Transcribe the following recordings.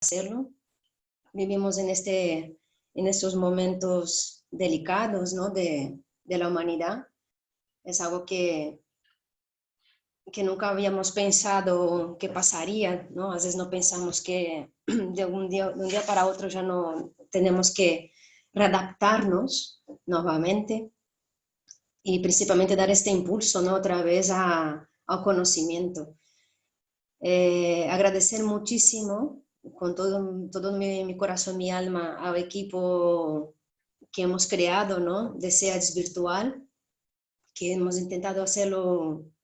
hacerlo. Vivimos en estos momentos delicados, ¿no? de la humanidad. Es algo que nunca habíamos pensado que pasaría, ¿no? A veces no pensamos que de un día para otro ya no tenemos que readaptarnos nuevamente y principalmente dar este impulso, ¿no? Otra vez al conocimiento. Agradecer muchísimo con todo mi corazón, mi alma, al equipo que hemos creado, ¿no? De SEADS Virtual, que hemos intentado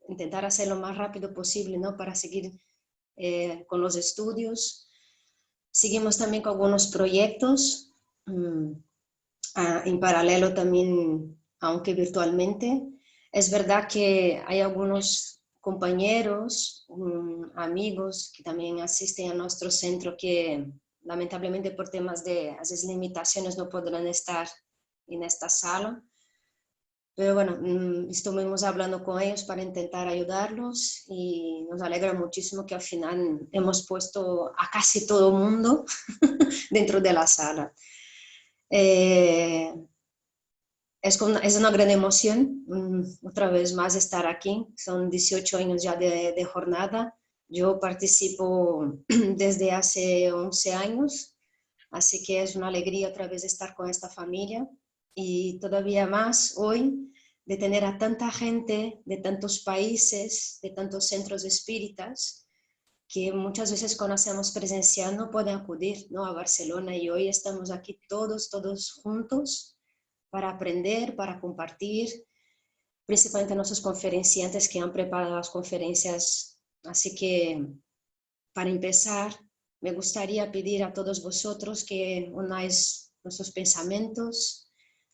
intentar hacerlo lo más rápido posible, ¿no? Para seguir con los estudios. Seguimos también con algunos proyectos en paralelo también, aunque virtualmente. Es verdad que hay algunos compañeros, amigos que también asisten a nuestro centro que lamentablemente por temas de a veces, limitaciones no podrán estar en esta sala. Pero bueno, estuvimos hablando con ellos para intentar ayudarlos y nos alegra muchísimo que al final hemos puesto a casi todo el mundo dentro de la sala. Es una gran emoción, otra vez más, estar aquí. Son 18 años ya de jornada. Yo participo desde hace 11 años, así que es una alegría otra vez estar con esta familia. Y todavía más hoy de tener a tanta gente de tantos países, de tantos centros espíritas, que muchas veces cuando hacemos presencial no pueden acudir, ¿no? A Barcelona, y hoy estamos aquí todos juntos para aprender, para compartir, principalmente nuestros conferenciantes que han preparado las conferencias. Así que, para empezar, me gustaría pedir a todos vosotros que unáis nuestros pensamientos,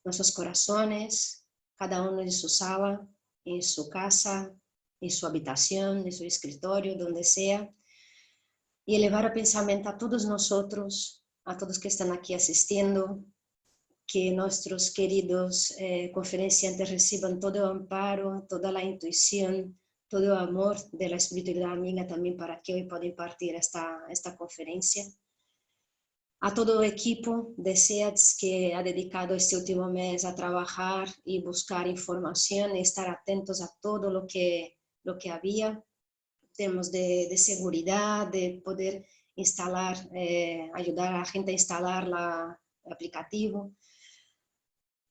nuestros corazones, cada uno en su sala, en su casa, en su habitación, en su escritorio, donde sea, y elevar el pensamiento a todos nosotros, a todos que están aquí asistiendo, que nuestros queridos conferenciantes reciban todo el amparo, toda la intuición, todo el amor de la espiritualidad amiga también para que hoy pueda impartir esta conferencia. A todo el equipo de SEADS que ha dedicado este último mes a trabajar y buscar información y estar atentos a todo lo que había, temas de seguridad, de poder instalar, ayudar a la gente a instalar el aplicativo.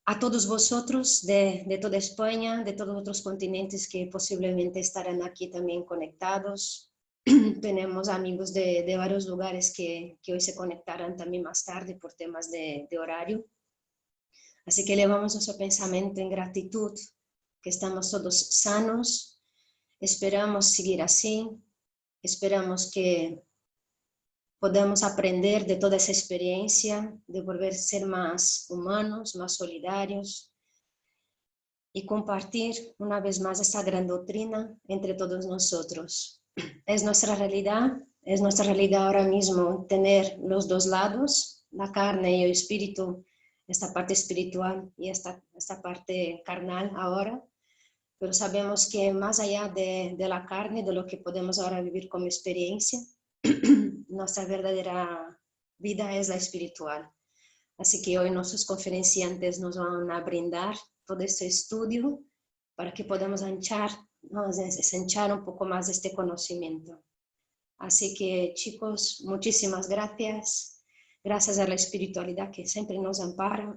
A todos vosotros de toda España, de todos otros continentes que posiblemente estarán aquí también conectados. Tenemos amigos de varios lugares que hoy se conectarán también más tarde por temas de horario. Así que elevamos nuestro pensamiento en gratitud, que estamos todos sanos. Esperamos seguir así. Esperamos que podamos aprender de toda esa experiencia, de volver a ser más humanos, más solidarios y compartir una vez más esta gran doctrina entre todos nosotros. Es nuestra realidad ahora mismo tener los dos lados, la carne y el espíritu, esta parte espiritual y esta parte carnal ahora, pero sabemos que más allá de la carne, de lo que podemos ahora vivir como experiencia, nuestra verdadera vida es la espiritual. Así que hoy nuestros conferenciantes nos van a brindar todo este estudio para que podamos ensanchar un poco más este conocimiento. Así que, chicos, muchísimas gracias. Gracias a la espiritualidad que siempre nos ampara,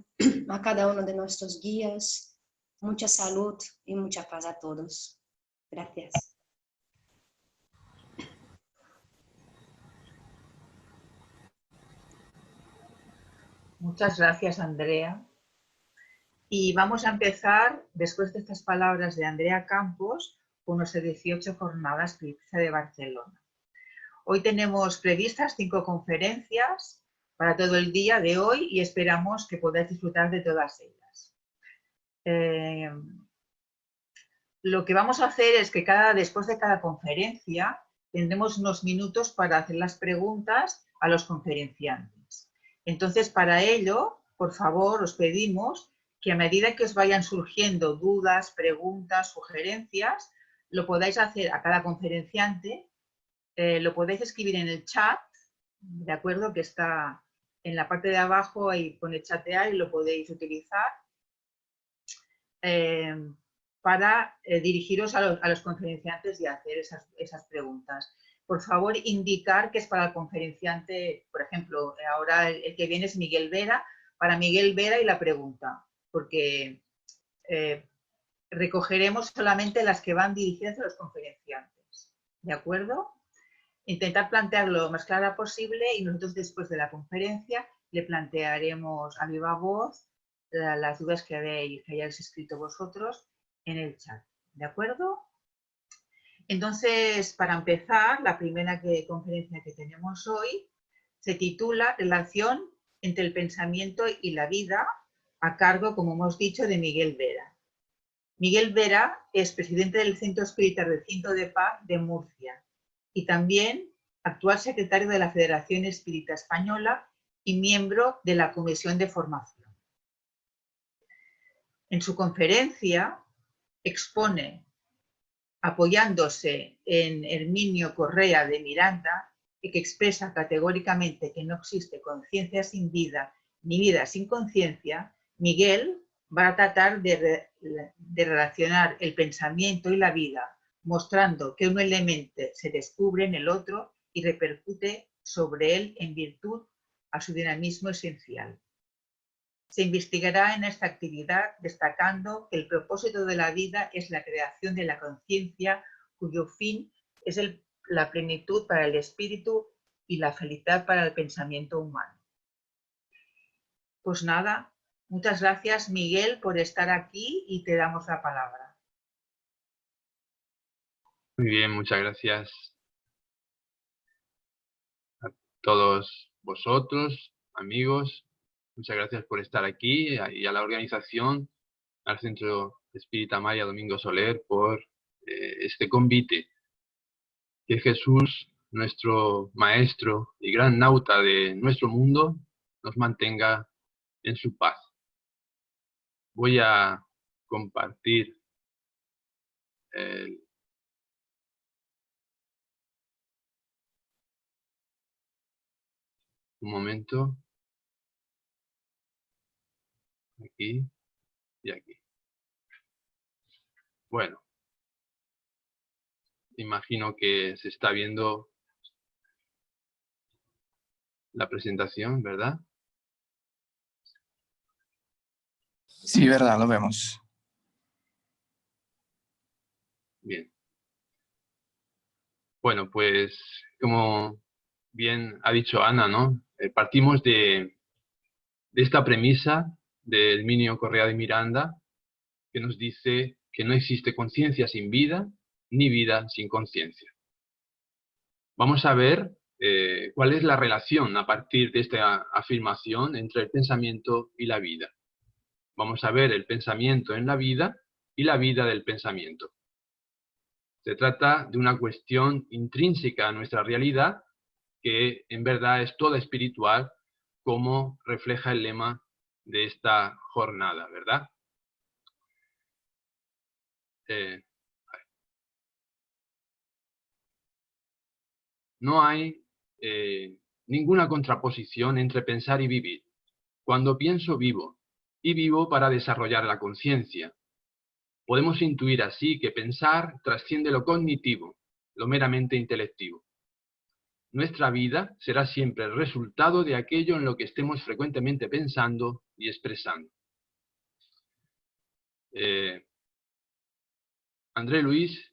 a cada uno de nuestros guías. Mucha salud y mucha paz a todos. Gracias. Muchas gracias, Andrea. Y vamos a empezar, después de estas palabras de Andrea Campos, con nuestras 18 jornadas Pizza de Barcelona. Hoy tenemos previstas 5 conferencias para todo el día de hoy y esperamos que podáis disfrutar de todas ellas. Lo que vamos a hacer es que después de cada conferencia tendremos unos minutos para hacer las preguntas a los conferenciantes. Entonces, para ello, por favor, os pedimos que a medida que os vayan surgiendo dudas, preguntas, sugerencias, lo podáis hacer a cada conferenciante, lo podéis escribir en el chat ¿de acuerdo? Que está en la parte de abajo, ahí pone chatear y lo podéis utilizar para dirigiros a los conferenciantes y hacer esas preguntas. Por favor, indicar que es para el conferenciante, por ejemplo, ahora el que viene es Miguel Vera, para Miguel Vera y la pregunta, porque recogeremos solamente las que van dirigidas a los conferenciantes, ¿de acuerdo? Intentar plantearlo lo más clara posible y nosotros después de la conferencia le plantearemos a viva voz las dudas que hayáis escrito vosotros en el chat, ¿de acuerdo? Entonces, para empezar, la primera conferencia que tenemos hoy se titula Relación entre el pensamiento y la vida, a cargo, como hemos dicho, de Miguel Vera. Miguel Vera es presidente del Centro Espírita Recinto de Paz de Murcia y también actual secretario de la Federación Espírita Española y miembro de la Comisión de Formación. En su conferencia expone, apoyándose en Herminio Correa de Miranda, que expresa categóricamente que no existe conciencia sin vida ni vida sin conciencia, Miguel va a tratar de relacionar el pensamiento y la vida, mostrando que un elemento se descubre en el otro y repercute sobre él en virtud a su dinamismo esencial. Se investigará en esta actividad destacando que el propósito de la vida es la creación de la conciencia, cuyo fin es la plenitud para el espíritu y la felicidad para el pensamiento humano. Pues nada, muchas gracias, Miguel, por estar aquí y te damos la palabra. Muy bien, muchas gracias a todos vosotros, amigos. Muchas gracias por estar aquí y a la organización, al Centro Espírita María Domingo Soler, por este convite. Que Jesús, nuestro Maestro y gran nauta de nuestro mundo, nos mantenga en su paz. Voy a compartir un momento. Aquí y aquí. Bueno, imagino que se está viendo la presentación, ¿verdad? Sí, verdad, lo vemos. Bien. Bueno, pues como bien ha dicho Ana, ¿no? Partimos de esta premisa de Herminio Correa de Miranda, que nos dice que no existe conciencia sin vida, ni vida sin conciencia. Vamos a ver cuál es la relación a partir de esta afirmación entre el pensamiento y la vida. Vamos a ver el pensamiento en la vida y la vida del pensamiento. Se trata de una cuestión intrínseca a nuestra realidad que en verdad es toda espiritual, como refleja el lema de esta jornada, ¿verdad? No hay ninguna contraposición entre pensar y vivir. Cuando pienso, vivo, y vivo para desarrollar la conciencia. Podemos intuir así que pensar trasciende lo cognitivo, lo meramente intelectivo. Nuestra vida será siempre el resultado de aquello en lo que estemos frecuentemente pensando y expresando. André Luis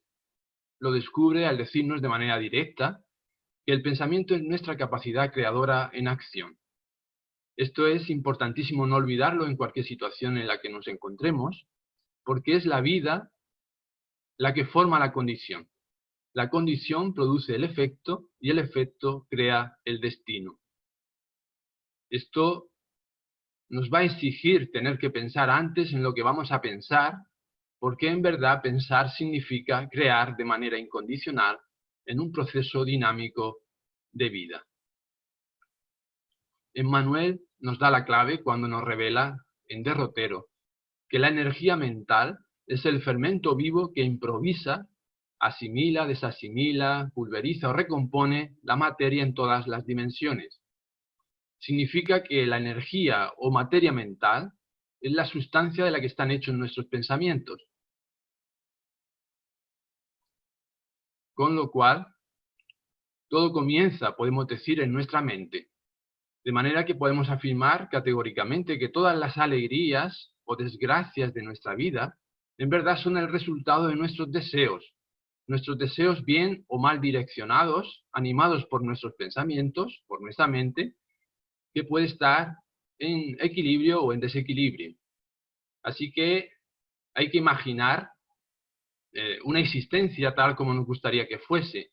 lo descubre al decirnos de manera directa que el pensamiento es nuestra capacidad creadora en acción. Esto es importantísimo no olvidarlo en cualquier situación en la que nos encontremos, porque es la vida la que forma la condición. La condición produce el efecto y el efecto crea el destino. Esto nos va a exigir tener que pensar antes en lo que vamos a pensar, porque en verdad pensar significa crear de manera incondicional en un proceso dinámico de vida. Emmanuel nos da la clave cuando nos revela en Derrotero que la energía mental es el fermento vivo que improvisa asimila, desasimila, pulveriza o recompone la materia en todas las dimensiones. Significa que la energía o materia mental es la sustancia de la que están hechos nuestros pensamientos. Con lo cual, todo comienza, podemos decir, en nuestra mente. De manera que podemos afirmar categóricamente que todas las alegrías o desgracias de nuestra vida, en verdad son el resultado de nuestros deseos bien o mal direccionados, animados por nuestros pensamientos, por nuestra mente, que puede estar en equilibrio o en desequilibrio. Así que hay que imaginar una existencia tal como nos gustaría que fuese.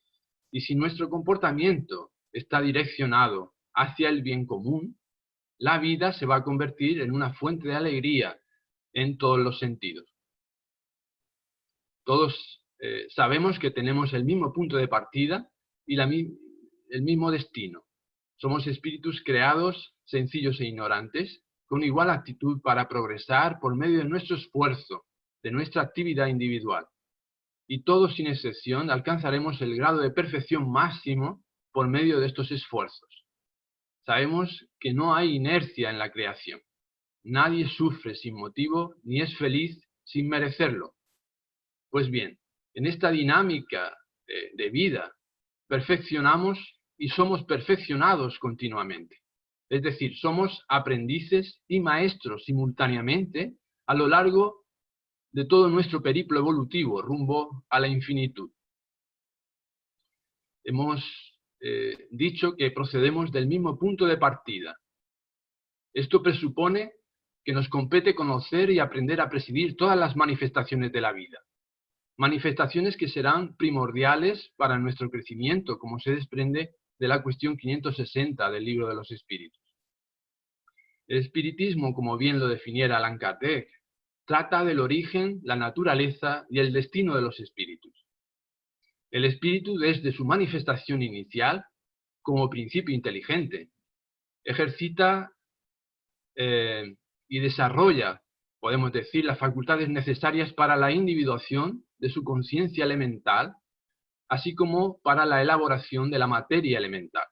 Y si nuestro comportamiento está direccionado hacia el bien común, la vida se va a convertir en una fuente de alegría en todos los sentidos. Todos sabemos que tenemos el mismo punto de partida y el mismo destino. Somos espíritus creados, sencillos e ignorantes, con igual actitud para progresar por medio de nuestro esfuerzo, de nuestra actividad individual. Y todos, sin excepción, alcanzaremos el grado de perfección máximo por medio de estos esfuerzos. Sabemos que no hay inercia en la creación. Nadie sufre sin motivo ni es feliz sin merecerlo. Pues bien, en esta dinámica de vida, perfeccionamos y somos perfeccionados continuamente. Es decir, somos aprendices y maestros simultáneamente a lo largo de todo nuestro periplo evolutivo rumbo a la infinitud. Hemos dicho que procedemos del mismo punto de partida. Esto presupone que nos compete conocer y aprender a presidir todas las manifestaciones de la vida. Manifestaciones que serán primordiales para nuestro crecimiento, como se desprende de la cuestión 560 del Libro de los Espíritus. El espiritismo, como bien lo definiera Allan Kardec, trata del origen, la naturaleza y el destino de los espíritus. El espíritu, desde su manifestación inicial, como principio inteligente, ejercita y desarrolla, podemos decir, las facultades necesarias para la individuación de su conciencia elemental, así como para la elaboración de la materia elemental.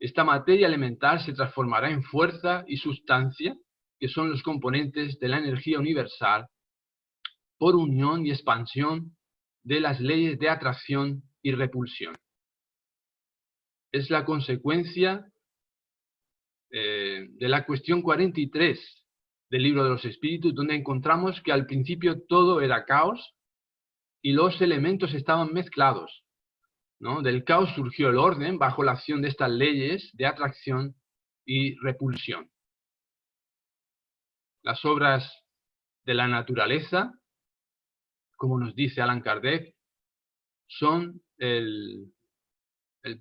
Esta materia elemental se transformará en fuerza y sustancia, que son los componentes de la energía universal, por unión y expansión de las leyes de atracción y repulsión. Es la consecuencia de la cuestión 43 del Libro de los Espíritus, donde encontramos que al principio todo era caos y los elementos estaban mezclados, ¿no? Del caos surgió el orden bajo la acción de estas leyes de atracción y repulsión. Las obras de la naturaleza, como nos dice Allan Kardec, son el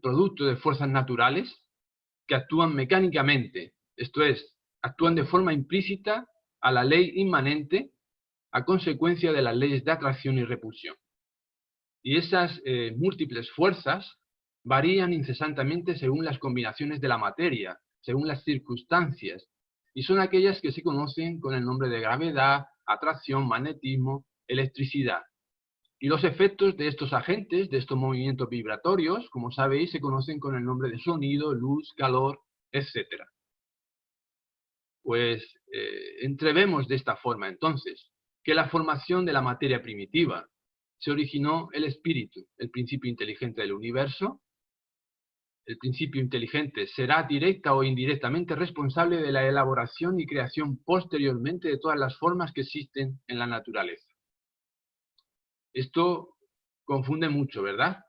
producto de fuerzas naturales que actúan mecánicamente, esto es, actúan de forma implícita a la ley inmanente a consecuencia de las leyes de atracción y repulsión. Y esas múltiples fuerzas varían incesantemente según las combinaciones de la materia, según las circunstancias, y son aquellas que se conocen con el nombre de gravedad, atracción, magnetismo, electricidad. Y los efectos de estos agentes, de estos movimientos vibratorios, como sabéis, se conocen con el nombre de sonido, luz, calor, etc. Pues entrevemos de esta forma, entonces, que la formación de la materia primitiva se originó el espíritu, el principio inteligente del universo. El principio inteligente será directa o indirectamente responsable de la elaboración y creación posteriormente de todas las formas que existen en la naturaleza. Esto confunde mucho, ¿verdad?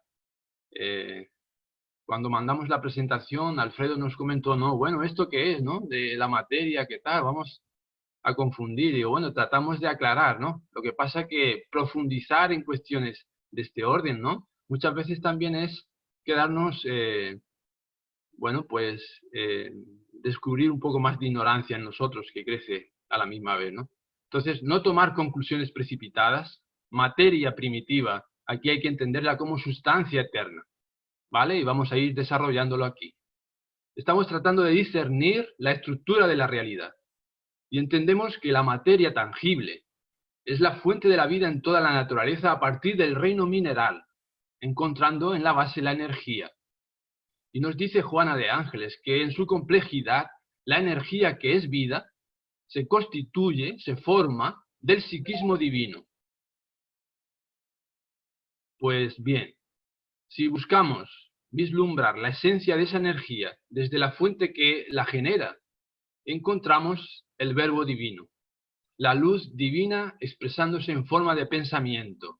Cuando mandamos la presentación, Alfredo nos comentó, no, bueno, ¿esto qué es, no? De la materia, ¿qué tal? Vamos a confundir. Y bueno, tratamos de aclarar, ¿no? Lo que pasa es que profundizar en cuestiones de este orden, ¿no? Muchas veces también es quedarnos, bueno, pues descubrir un poco más de ignorancia en nosotros que crece a la misma vez, ¿no? Entonces, no tomar conclusiones precipitadas. Materia primitiva, aquí hay que entenderla como sustancia eterna, ¿vale? Y vamos a ir desarrollándolo aquí. Estamos tratando de discernir la estructura de la realidad. Y entendemos que la materia tangible, es la fuente de la vida en toda la naturaleza a partir del reino mineral, encontrando en la base la energía. Y nos dice Juana de Ángeles que en su complejidad, la energía que es vida se constituye, se forma del psiquismo divino. Pues bien, si buscamos vislumbrar la esencia de esa energía desde la fuente que la genera, encontramos el verbo divino, la luz divina expresándose en forma de pensamiento.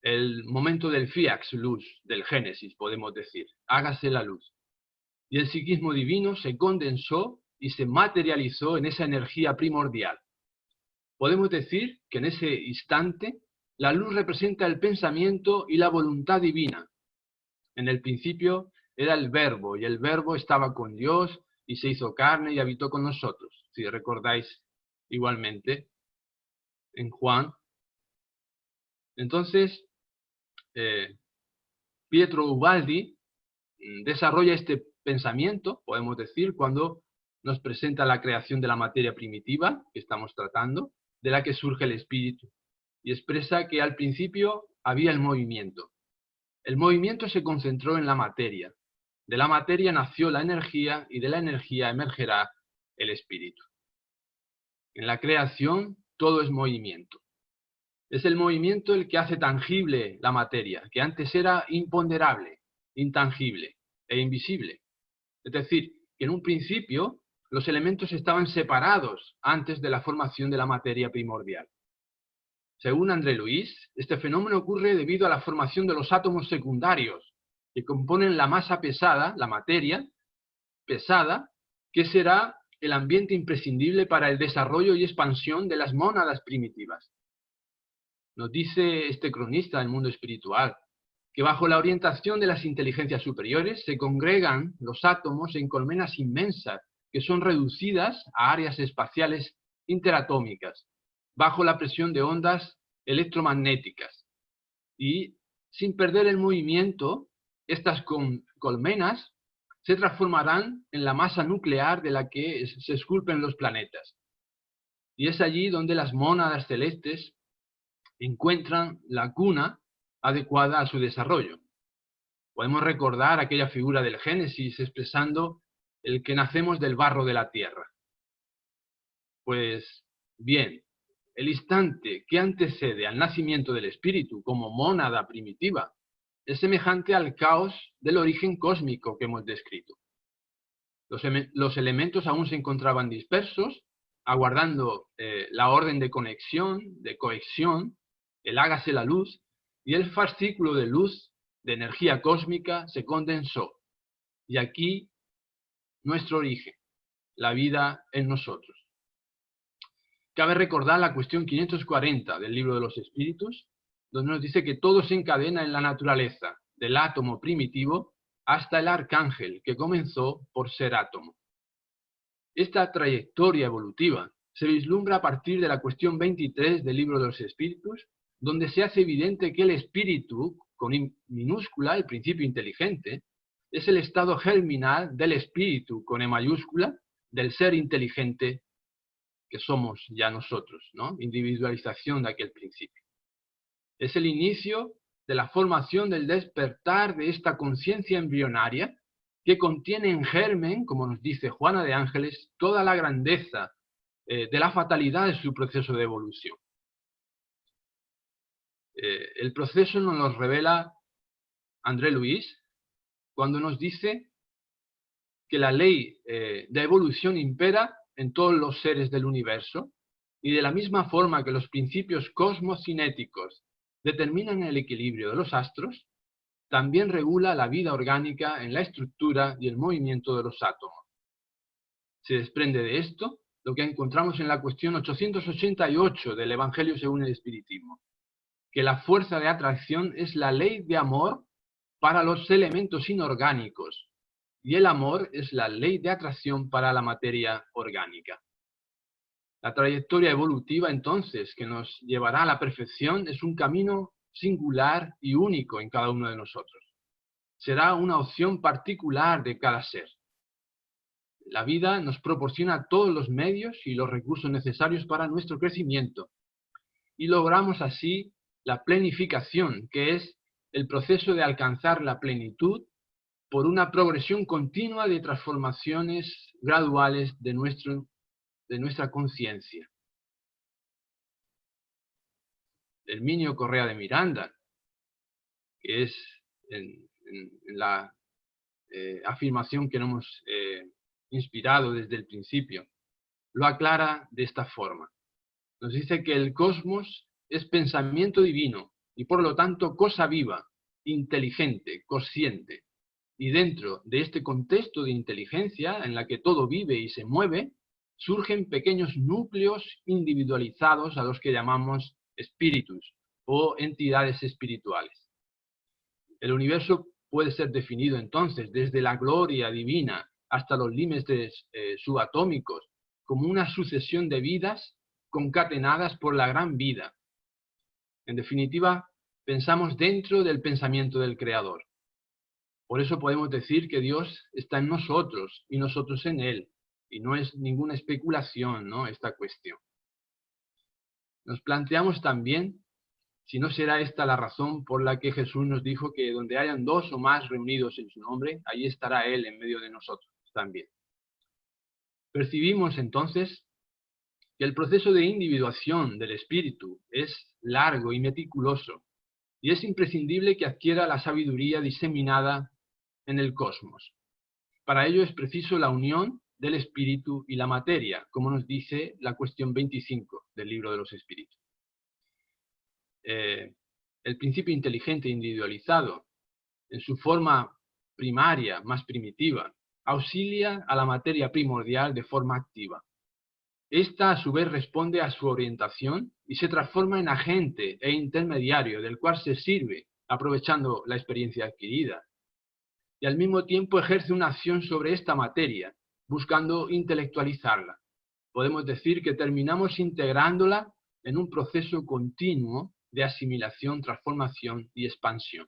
El momento del fiax, luz, del Génesis, podemos decir, hágase la luz. Y el psiquismo divino se condensó y se materializó en esa energía primordial. Podemos decir que en ese instante la luz representa el pensamiento y la voluntad divina. En el principio era el verbo, y el verbo estaba con Dios y se hizo carne y habitó con nosotros. Si recordáis igualmente en Juan. Entonces, Pietro Ubaldi desarrolla este pensamiento, podemos decir, cuando nos presenta la creación de la materia primitiva que estamos tratando, de la que surge el espíritu, y expresa que al principio había el movimiento. El movimiento se concentró en la materia. De la materia nació la energía y de la energía emergerá el espíritu. En la creación todo es movimiento. Es el movimiento el que hace tangible la materia, que antes era imponderable, intangible e invisible. Es decir, que en un principio los elementos estaban separados antes de la formación de la materia primordial. Según André Luis, este fenómeno ocurre debido a la formación de los átomos secundarios, que componen la masa pesada, la materia pesada, que será el ambiente imprescindible para el desarrollo y expansión de las mónadas primitivas. Nos dice este cronista del mundo espiritual, que bajo la orientación de las inteligencias superiores se congregan los átomos en colmenas inmensas, que son reducidas a áreas espaciales interatómicas, bajo la presión de ondas electromagnéticas. Y sin perder el movimiento, estas colmenas se transformarán en la masa nuclear de la que se esculpen los planetas. Y es allí donde las mónadas celestes encuentran la cuna adecuada a su desarrollo. Podemos recordar aquella figura del Génesis expresando el que nacemos del barro de la tierra. Pues bien, el instante que antecede al nacimiento del espíritu como mónada primitiva es semejante al caos del origen cósmico que hemos descrito. Los elementos aún se encontraban dispersos, aguardando la orden de conexión, de cohesión, el hágase la luz, y el fascículo de luz, de energía cósmica, se condensó. Y aquí nuestro origen, la vida en nosotros. Cabe recordar la cuestión 540 del Libro de los Espíritus, donde nos dice que todo se encadena en la naturaleza, del átomo primitivo hasta el arcángel, que comenzó por ser átomo. Esta trayectoria evolutiva se vislumbra a partir de la cuestión 23 del Libro de los Espíritus, donde se hace evidente que el espíritu, con I minúscula, el principio inteligente, es el estado germinal del espíritu, con E mayúscula, del ser inteligente que somos ya nosotros, ¿no? Individualización de aquel principio. Es el inicio de la formación del despertar de esta conciencia embrionaria que contiene en germen, como nos dice Juana de Ángeles, toda la grandeza de la fatalidad de su proceso de evolución. El proceso nos lo revela André Luis cuando nos dice que la ley de evolución impera en todos los seres del universo, y de la misma forma que los principios cosmocinéticos determinan el equilibrio de los astros, también regula la vida orgánica en la estructura y el movimiento de los átomos. Se desprende de esto lo que encontramos en la cuestión 888 del Evangelio según el Espiritismo, que la fuerza de atracción es la ley de amor para los elementos inorgánicos, y el amor es la ley de atracción para la materia orgánica. La trayectoria evolutiva, entonces, que nos llevará a la perfección es un camino singular y único en cada uno de nosotros. Será una opción particular de cada ser. La vida nos proporciona todos los medios y los recursos necesarios para nuestro crecimiento, y logramos así la plenificación, que es el proceso de alcanzar la plenitud por una progresión continua de transformaciones graduales de nuestra conciencia. Herminio Correa de Miranda, que es en la afirmación que nos hemos inspirado desde el principio, lo aclara de esta forma. Nos dice que el cosmos es pensamiento divino y por lo tanto cosa viva, inteligente, consciente. Y dentro de este contexto de inteligencia en la que todo vive y se mueve, surgen pequeños núcleos individualizados a los que llamamos espíritus o entidades espirituales. El universo puede ser definido entonces desde la gloria divina hasta los límites subatómicos como una sucesión de vidas concatenadas por la gran vida. En definitiva, pensamos dentro del pensamiento del Creador. Por eso podemos decir que Dios está en nosotros y nosotros en Él. Y no es ninguna especulación, ¿no?, esta cuestión. Nos planteamos también si no será esta la razón por la que Jesús nos dijo que donde hayan dos o más reunidos en su nombre, allí estará Él en medio de nosotros también. Percibimos entonces que el proceso de individuación del espíritu es largo y meticuloso, y es imprescindible que adquiera la sabiduría diseminada en el cosmos. Para ello es preciso la unión del espíritu y la materia, como nos dice la cuestión 25 del libro de los espíritus. El principio inteligente individualizado, en su forma primaria, más primitiva, auxilia a la materia primordial de forma activa. Esta, a su vez, responde a su orientación y se transforma en agente e intermediario del cual se sirve, aprovechando la experiencia adquirida. Y al mismo tiempo ejerce una acción sobre esta materia, buscando intelectualizarla. Podemos decir que terminamos integrándola en un proceso continuo de asimilación, transformación y expansión.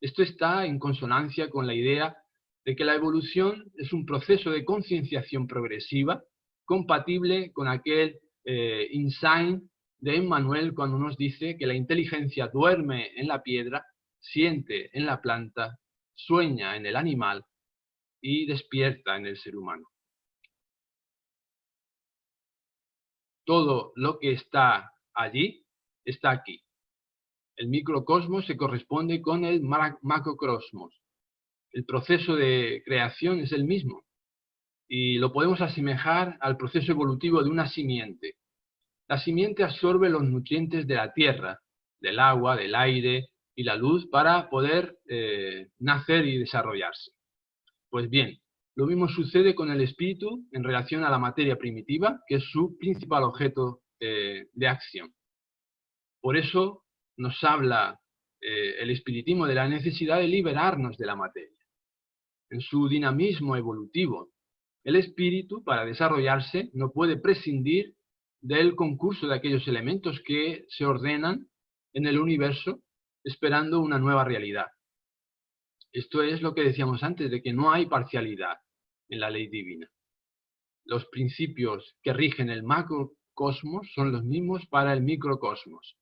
Esto está en consonancia con la idea de que la evolución es un proceso de concienciación progresiva, compatible con aquel insight de Emmanuel cuando nos dice que la inteligencia duerme en la piedra, siente en la planta, sueña en el animal y despierta en el ser humano. Todo lo que está allí está aquí. El microcosmos se corresponde con el macrocosmos. El proceso de creación es el mismo y lo podemos asemejar al proceso evolutivo de una simiente. La simiente absorbe los nutrientes de la tierra, del agua, del aire y la luz para poder nacer y desarrollarse. Pues bien, lo mismo sucede con el espíritu en relación a la materia primitiva, que es su principal objeto de acción. Por eso nos habla el espiritismo de la necesidad de liberarnos de la materia. En su dinamismo evolutivo, el espíritu, para desarrollarse, no puede prescindir del concurso de aquellos elementos que se ordenan en el universo esperando una nueva realidad. Esto es lo que decíamos antes, de que no hay parcialidad en la ley divina. Los principios que rigen el macrocosmos son los mismos para el microcosmos.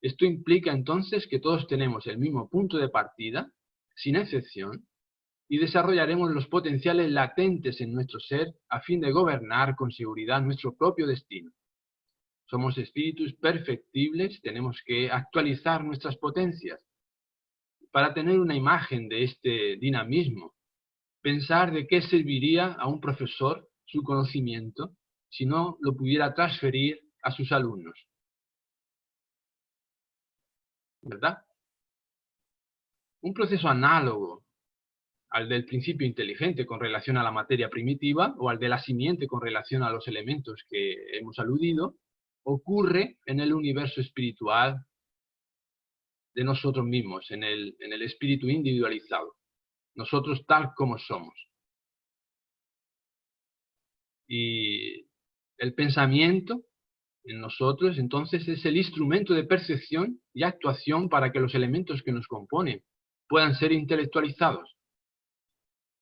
Esto implica entonces que todos tenemos el mismo punto de partida, sin excepción, y desarrollaremos los potenciales latentes en nuestro ser a fin de gobernar con seguridad nuestro propio destino. Somos espíritus perfectibles, tenemos que actualizar nuestras potencias. Para tener una imagen de este dinamismo, pensar de qué serviría a un profesor su conocimiento si no lo pudiera transferir a sus alumnos. ¿Verdad? Un proceso análogo al del principio inteligente con relación a la materia primitiva o al de la simiente con relación a los elementos que hemos aludido, ocurre en el universo espiritual de nosotros mismos, en el espíritu individualizado, nosotros tal como somos. Y el pensamiento en nosotros entonces es el instrumento de percepción y actuación para que los elementos que nos componen puedan ser intelectualizados.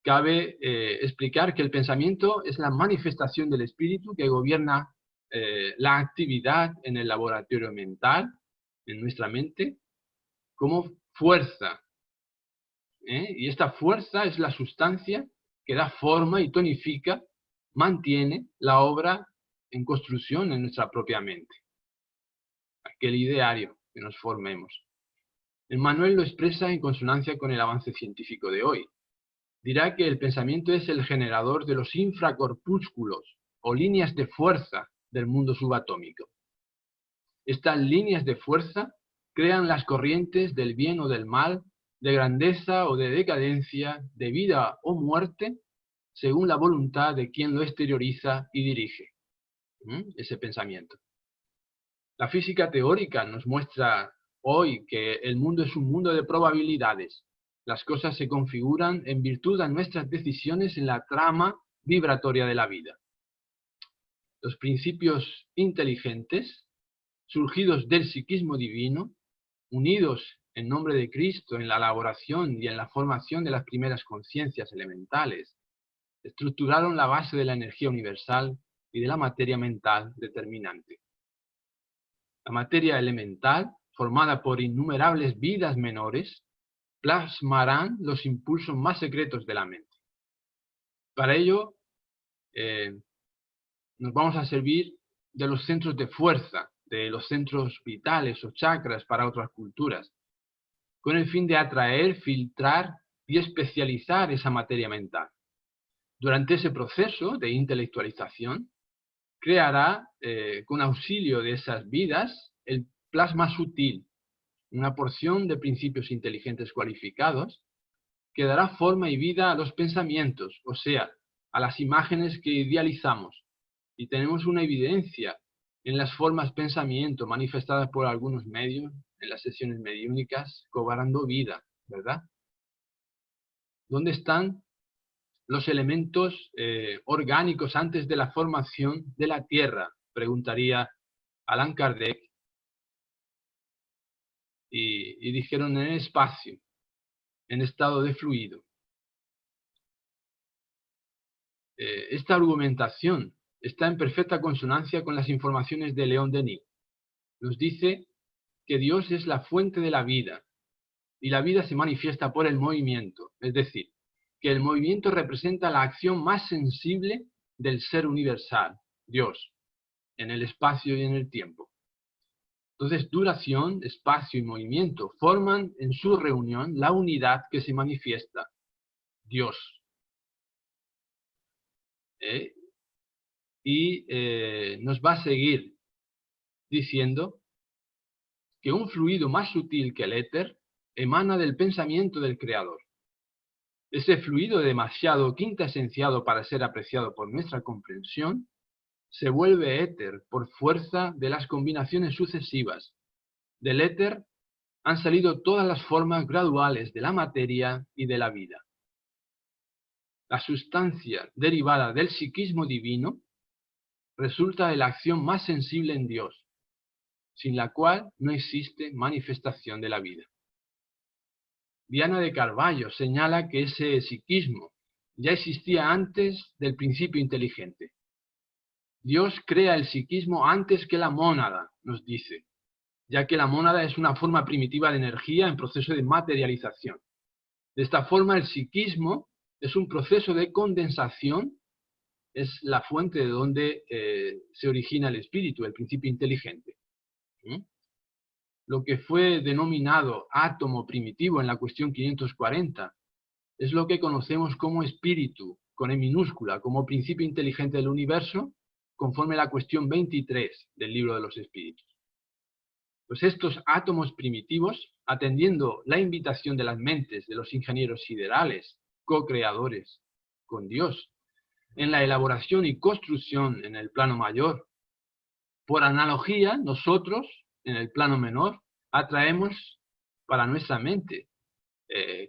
Cabe explicar que el pensamiento es la manifestación del espíritu que gobierna la actividad en el laboratorio mental, en nuestra mente, como fuerza. Y esta fuerza es la sustancia que da forma y tonifica, mantiene la obra en construcción en nuestra propia mente. Aquel ideario que nos formemos. Emmanuel lo expresa en consonancia con el avance científico de hoy. Dirá que el pensamiento es el generador de los infracorpúsculos o líneas de fuerza del mundo subatómico. Estas líneas de fuerza crean las corrientes del bien o del mal, de grandeza o de decadencia, de vida o muerte, según la voluntad de quien lo exterioriza y dirige ese pensamiento. La física teórica nos muestra hoy que el mundo es un mundo de probabilidades. Las cosas se configuran en virtud de nuestras decisiones en la trama vibratoria de la vida. Los principios inteligentes, surgidos del psiquismo divino, unidos en nombre de Cristo en la elaboración y en la formación de las primeras conciencias elementales, estructuraron la base de la energía universal y de la materia mental determinante. La materia elemental, formada por innumerables vidas menores, plasmarán los impulsos más secretos de la mente. Para ello, nos vamos a servir de los centros de fuerza, de los centros vitales o chakras para otras culturas, con el fin de atraer, filtrar y especializar esa materia mental. Durante ese proceso de intelectualización, creará, con auxilio de esas vidas, el plasma sutil, una porción de principios inteligentes cualificados, que dará forma y vida a los pensamientos, o sea, a las imágenes que idealizamos. Y tenemos una evidencia en las formas pensamiento manifestadas por algunos medios, en las sesiones mediúnicas, cobrando vida, ¿verdad? ¿Dónde están los elementos orgánicos antes de la formación de la Tierra? Preguntaría Allan Kardec. Y dijeron en el espacio, en estado de fluido. Esta argumentación está en perfecta consonancia con las informaciones de León Denis. Nos dice que Dios es la fuente de la vida y la vida se manifiesta por el movimiento, es decir, que el movimiento representa la acción más sensible del ser universal, Dios, en el espacio y en el tiempo. Entonces, duración, espacio y movimiento forman en su reunión la unidad que se manifiesta, Dios. Y nos va a seguir diciendo que un fluido más sutil que el éter emana del pensamiento del Creador. Ese fluido demasiado quintaesenciado para ser apreciado por nuestra comprensión se vuelve éter por fuerza de las combinaciones sucesivas. Del éter han salido todas las formas graduales de la materia y de la vida. La sustancia derivada del psiquismo divino resulta de la acción más sensible en Dios, sin la cual no existe manifestación de la vida. Diana de Carvalho señala que ese psiquismo ya existía antes del principio inteligente. Dios crea el psiquismo antes que la mónada, nos dice, ya que la mónada es una forma primitiva de energía en proceso de materialización. De esta forma, el psiquismo es un proceso de condensación, es la fuente de donde se origina el espíritu, el principio inteligente. Lo que fue denominado átomo primitivo en la cuestión 540 es lo que conocemos como espíritu, con E minúscula, como principio inteligente del universo, conforme a la cuestión 23 del libro de los espíritus. Pues estos átomos primitivos, atendiendo la invitación de las mentes de los ingenieros siderales, co-creadores con Dios, en la elaboración y construcción en el plano mayor, por analogía, nosotros, en el plano menor, atraemos para nuestra mente.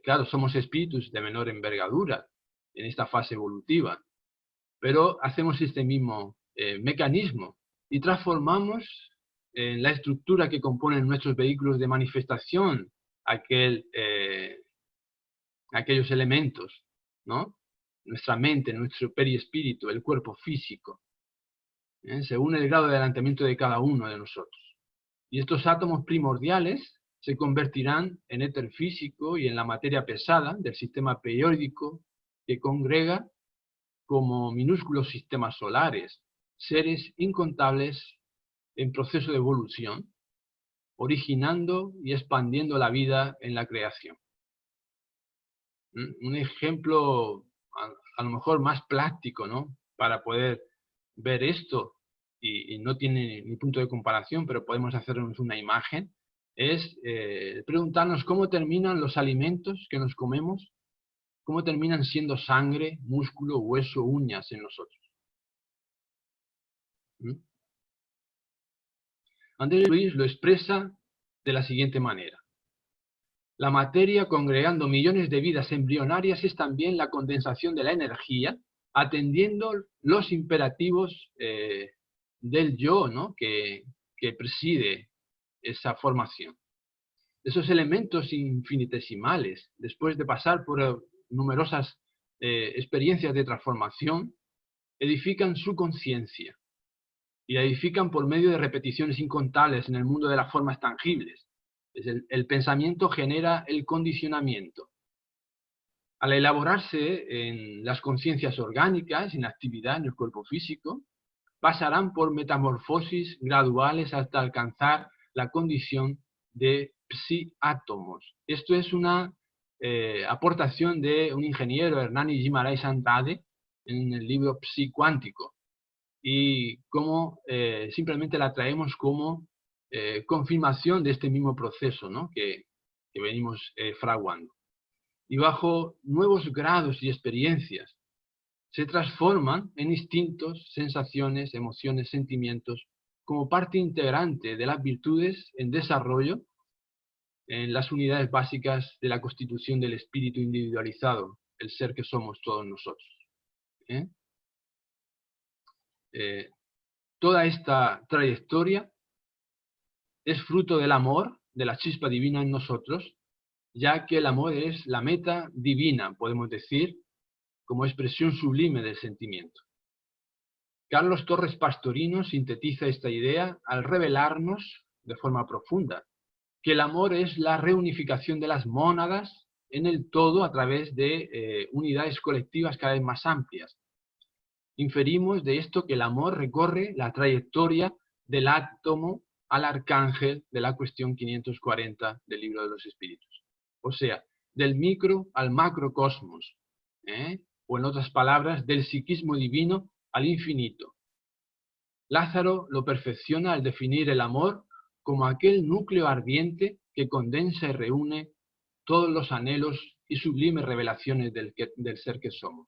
Claro, somos espíritus de menor envergadura en esta fase evolutiva, pero hacemos este mismo mecanismo y transformamos en la estructura que componen nuestros vehículos de manifestación aquellos elementos, ¿no? Nuestra mente, nuestro perispíritu, el cuerpo físico. según el grado de adelantamiento de cada uno de nosotros. Y estos átomos primordiales se convertirán en éter físico y en la materia pesada del sistema periódico que congrega como minúsculos sistemas solares, seres incontables en proceso de evolución, originando y expandiendo la vida en la creación. Un ejemplo a lo mejor más práctico, ¿no?, para poder ver esto, y no tiene ni punto de comparación, pero podemos hacernos una imagen, es preguntarnos cómo terminan los alimentos que nos comemos, cómo terminan siendo sangre, músculo, hueso, uñas en nosotros. Andrés Luis lo expresa de la siguiente manera. La materia, congregando millones de vidas embrionarias, es también la condensación de la energía, atendiendo los imperativos del yo, ¿no?, que preside esa formación. Esos elementos infinitesimales, después de pasar por numerosas experiencias de transformación, edifican su conciencia, y la edifican por medio de repeticiones incontables en el mundo de las formas tangibles. El pensamiento genera el condicionamiento. Al elaborarse en las conciencias orgánicas, en actividad en el cuerpo físico, pasarán por metamorfosis graduales hasta alcanzar la condición de psi-átomos. Esto es una aportación de un ingeniero, Hernani Guimarães Andrade, en el libro Psi Cuántico, y cómo simplemente la traemos como confirmación de este mismo proceso, ¿no?, que venimos fraguando. Y bajo nuevos grados y experiencias se transforman en instintos, sensaciones, emociones, sentimientos, como parte integrante de las virtudes en desarrollo en las unidades básicas de la constitución del espíritu individualizado, el ser que somos todos nosotros. Toda esta trayectoria es fruto del amor, de la chispa divina en nosotros, ya que el amor es la meta divina, podemos decir, como expresión sublime del sentimiento. Carlos Torres Pastorino sintetiza esta idea al revelarnos, de forma profunda, que el amor es la reunificación de las mónadas en el todo a través de unidades colectivas cada vez más amplias. Inferimos de esto que el amor recorre la trayectoria del átomo al arcángel de la cuestión 540 del Libro de los Espíritus. O sea, del micro al macrocosmos, o en otras palabras, del psiquismo divino al infinito. Lázaro lo perfecciona al definir el amor como aquel núcleo ardiente que condensa y reúne todos los anhelos y sublimes revelaciones del ser que somos.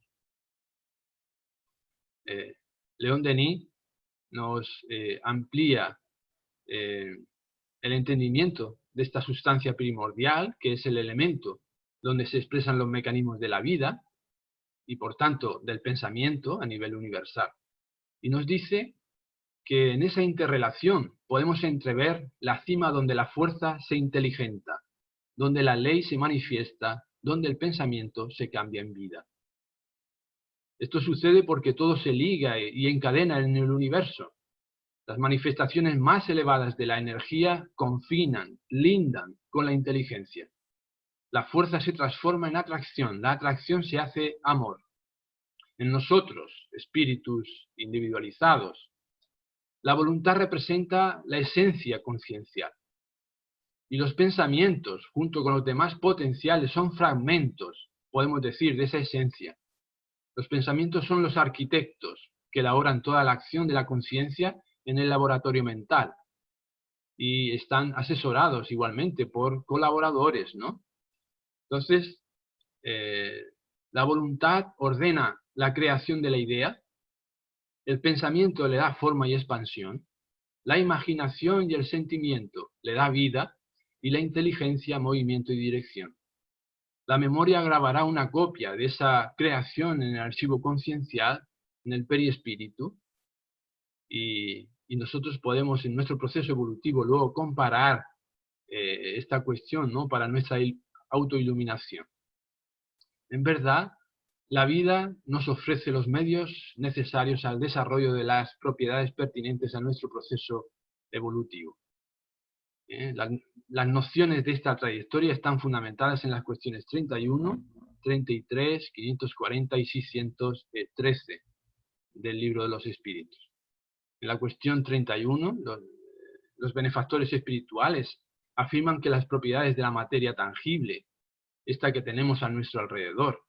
León Denis nos amplía el entendimiento de esta sustancia primordial, que es el elemento donde se expresan los mecanismos de la vida y por tanto del pensamiento a nivel universal. Y nos dice que en esa interrelación podemos entrever la cima donde la fuerza se inteligenta, donde la ley se manifiesta, donde el pensamiento se cambia en vida. Esto sucede porque todo se liga y encadena en el universo. Las manifestaciones más elevadas de la energía confinan, lindan con la inteligencia. La fuerza se transforma en atracción, la atracción se hace amor. En nosotros, espíritus individualizados, la voluntad representa la esencia conciencial. Y los pensamientos, junto con los demás potenciales, son fragmentos, podemos decir, de esa esencia. Los pensamientos son los arquitectos que elaboran toda la acción de la conciencia en el laboratorio mental. Y están asesorados igualmente por colaboradores, ¿no? Entonces, la voluntad ordena la creación de la idea, el pensamiento le da forma y expansión, la imaginación y el sentimiento le da vida, y la inteligencia, movimiento y dirección. La memoria grabará una copia de esa creación en el archivo conciencial, en el perispíritu, y nosotros podemos en nuestro proceso evolutivo luego comparar esta cuestión, ¿no?, para nuestra autoiluminación. En verdad, la vida nos ofrece los medios necesarios al desarrollo de las propiedades pertinentes a nuestro proceso evolutivo. Las nociones de esta trayectoria están fundamentadas en las cuestiones 31, 33, 540 y 613 del Libro de los Espíritus. En la cuestión 31, los benefactores espirituales afirman que las propiedades de la materia tangible, esta que tenemos a nuestro alrededor,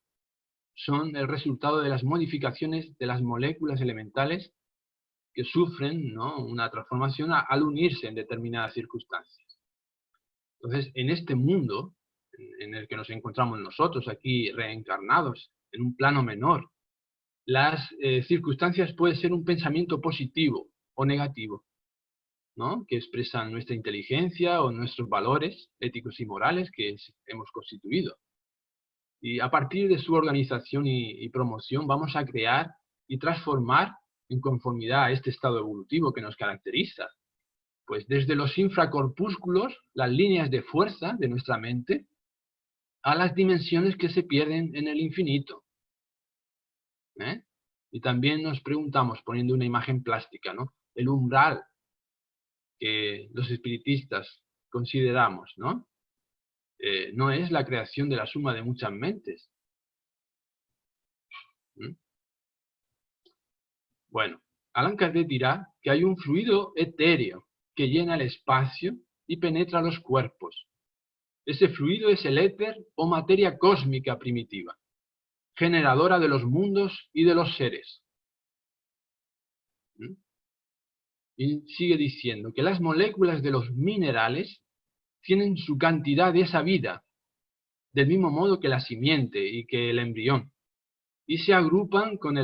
son el resultado de las modificaciones de las moléculas elementales que sufren, ¿no?, una transformación al unirse en determinadas circunstancias. Entonces, en este mundo en el que nos encontramos nosotros, aquí reencarnados, en un plano menor, las circunstancias pueden ser un pensamiento positivo o negativo, ¿no?, que expresan nuestra inteligencia o nuestros valores éticos y morales que hemos constituido. Y a partir de su organización y promoción vamos a crear y transformar en conformidad a este estado evolutivo que nos caracteriza. Pues desde los infracorpúsculos, las líneas de fuerza de nuestra mente, a las dimensiones que se pierden en el infinito. Y también nos preguntamos, poniendo una imagen plástica, ¿no?, el umbral que los espiritistas consideramos, ¿no? No es la creación de la suma de muchas mentes. Bueno, Allan Kardec dirá que hay un fluido etéreo que llena el espacio y penetra los cuerpos. Ese fluido es el éter o materia cósmica primitiva, generadora de los mundos y de los seres. Y sigue diciendo que las moléculas de los minerales tienen su cantidad de esa vida, del mismo modo que la simiente y que el embrión, y se agrupan con en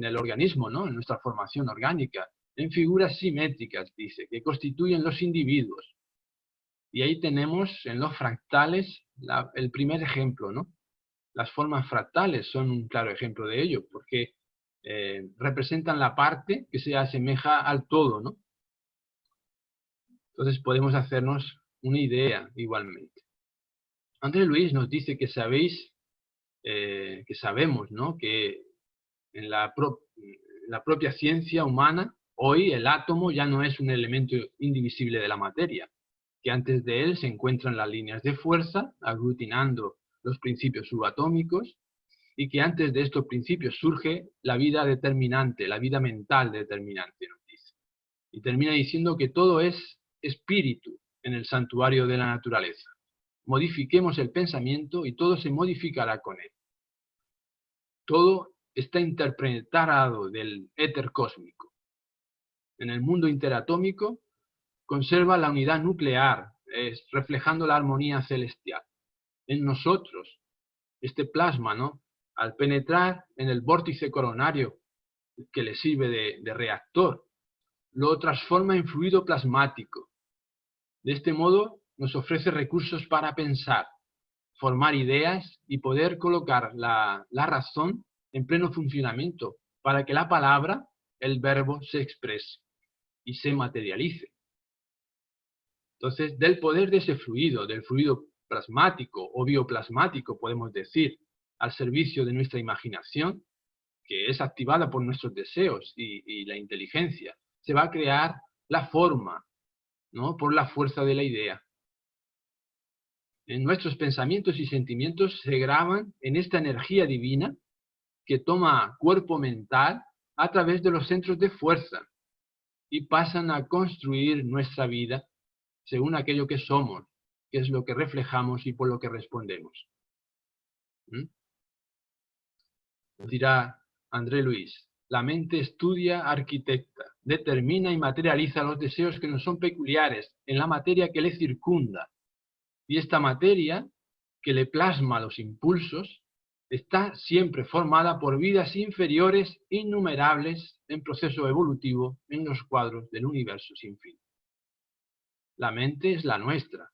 el organismo, ¿no?, en nuestra formación orgánica, en figuras simétricas, dice, que constituyen los individuos. Y ahí tenemos en los fractales el primer ejemplo, ¿no? Las formas fractales son un claro ejemplo de ello, porque representan la parte que se asemeja al todo, ¿no? Entonces podemos hacernos una idea igualmente. André Luis nos dice que sabemos, ¿no?, que en la propia ciencia humana, hoy el átomo ya no es un elemento indivisible de la materia, que antes de él se encuentran las líneas de fuerza, aglutinando los principios subatómicos, y que antes de estos principios surge la vida determinante, la vida mental determinante, nos dice. Y termina diciendo que todo es espíritu en el santuario de la naturaleza. Modifiquemos el pensamiento y todo se modificará con él. Todo está interpretado del éter cósmico. En el mundo interatómico conserva la unidad nuclear, reflejando la armonía celestial. En nosotros, este plasma, ¿no?, al penetrar en el vórtice coronario que le sirve de reactor, lo transforma en fluido plasmático. De este modo nos ofrece recursos para pensar, formar ideas y poder colocar la razón en pleno funcionamiento para que la palabra, el verbo, se exprese y se materialice. Entonces, del poder de ese fluido, del fluido plasmático o bioplasmático, podemos decir, al servicio de nuestra imaginación, que es activada por nuestros deseos y la inteligencia, se va a crear la forma, ¿no?, por la fuerza de la idea. En nuestros pensamientos y sentimientos se graban en esta energía divina que toma cuerpo mental a través de los centros de fuerza y pasan a construir nuestra vida según aquello que somos, que es lo que reflejamos y por lo que respondemos. Dirá André Luis, la mente estudia, arquitecta, determina y materializa los deseos que nos son peculiares en la materia que le circunda. Y esta materia, que le plasma los impulsos, está siempre formada por vidas inferiores innumerables en proceso evolutivo en los cuadros del universo sin fin. La mente es la nuestra.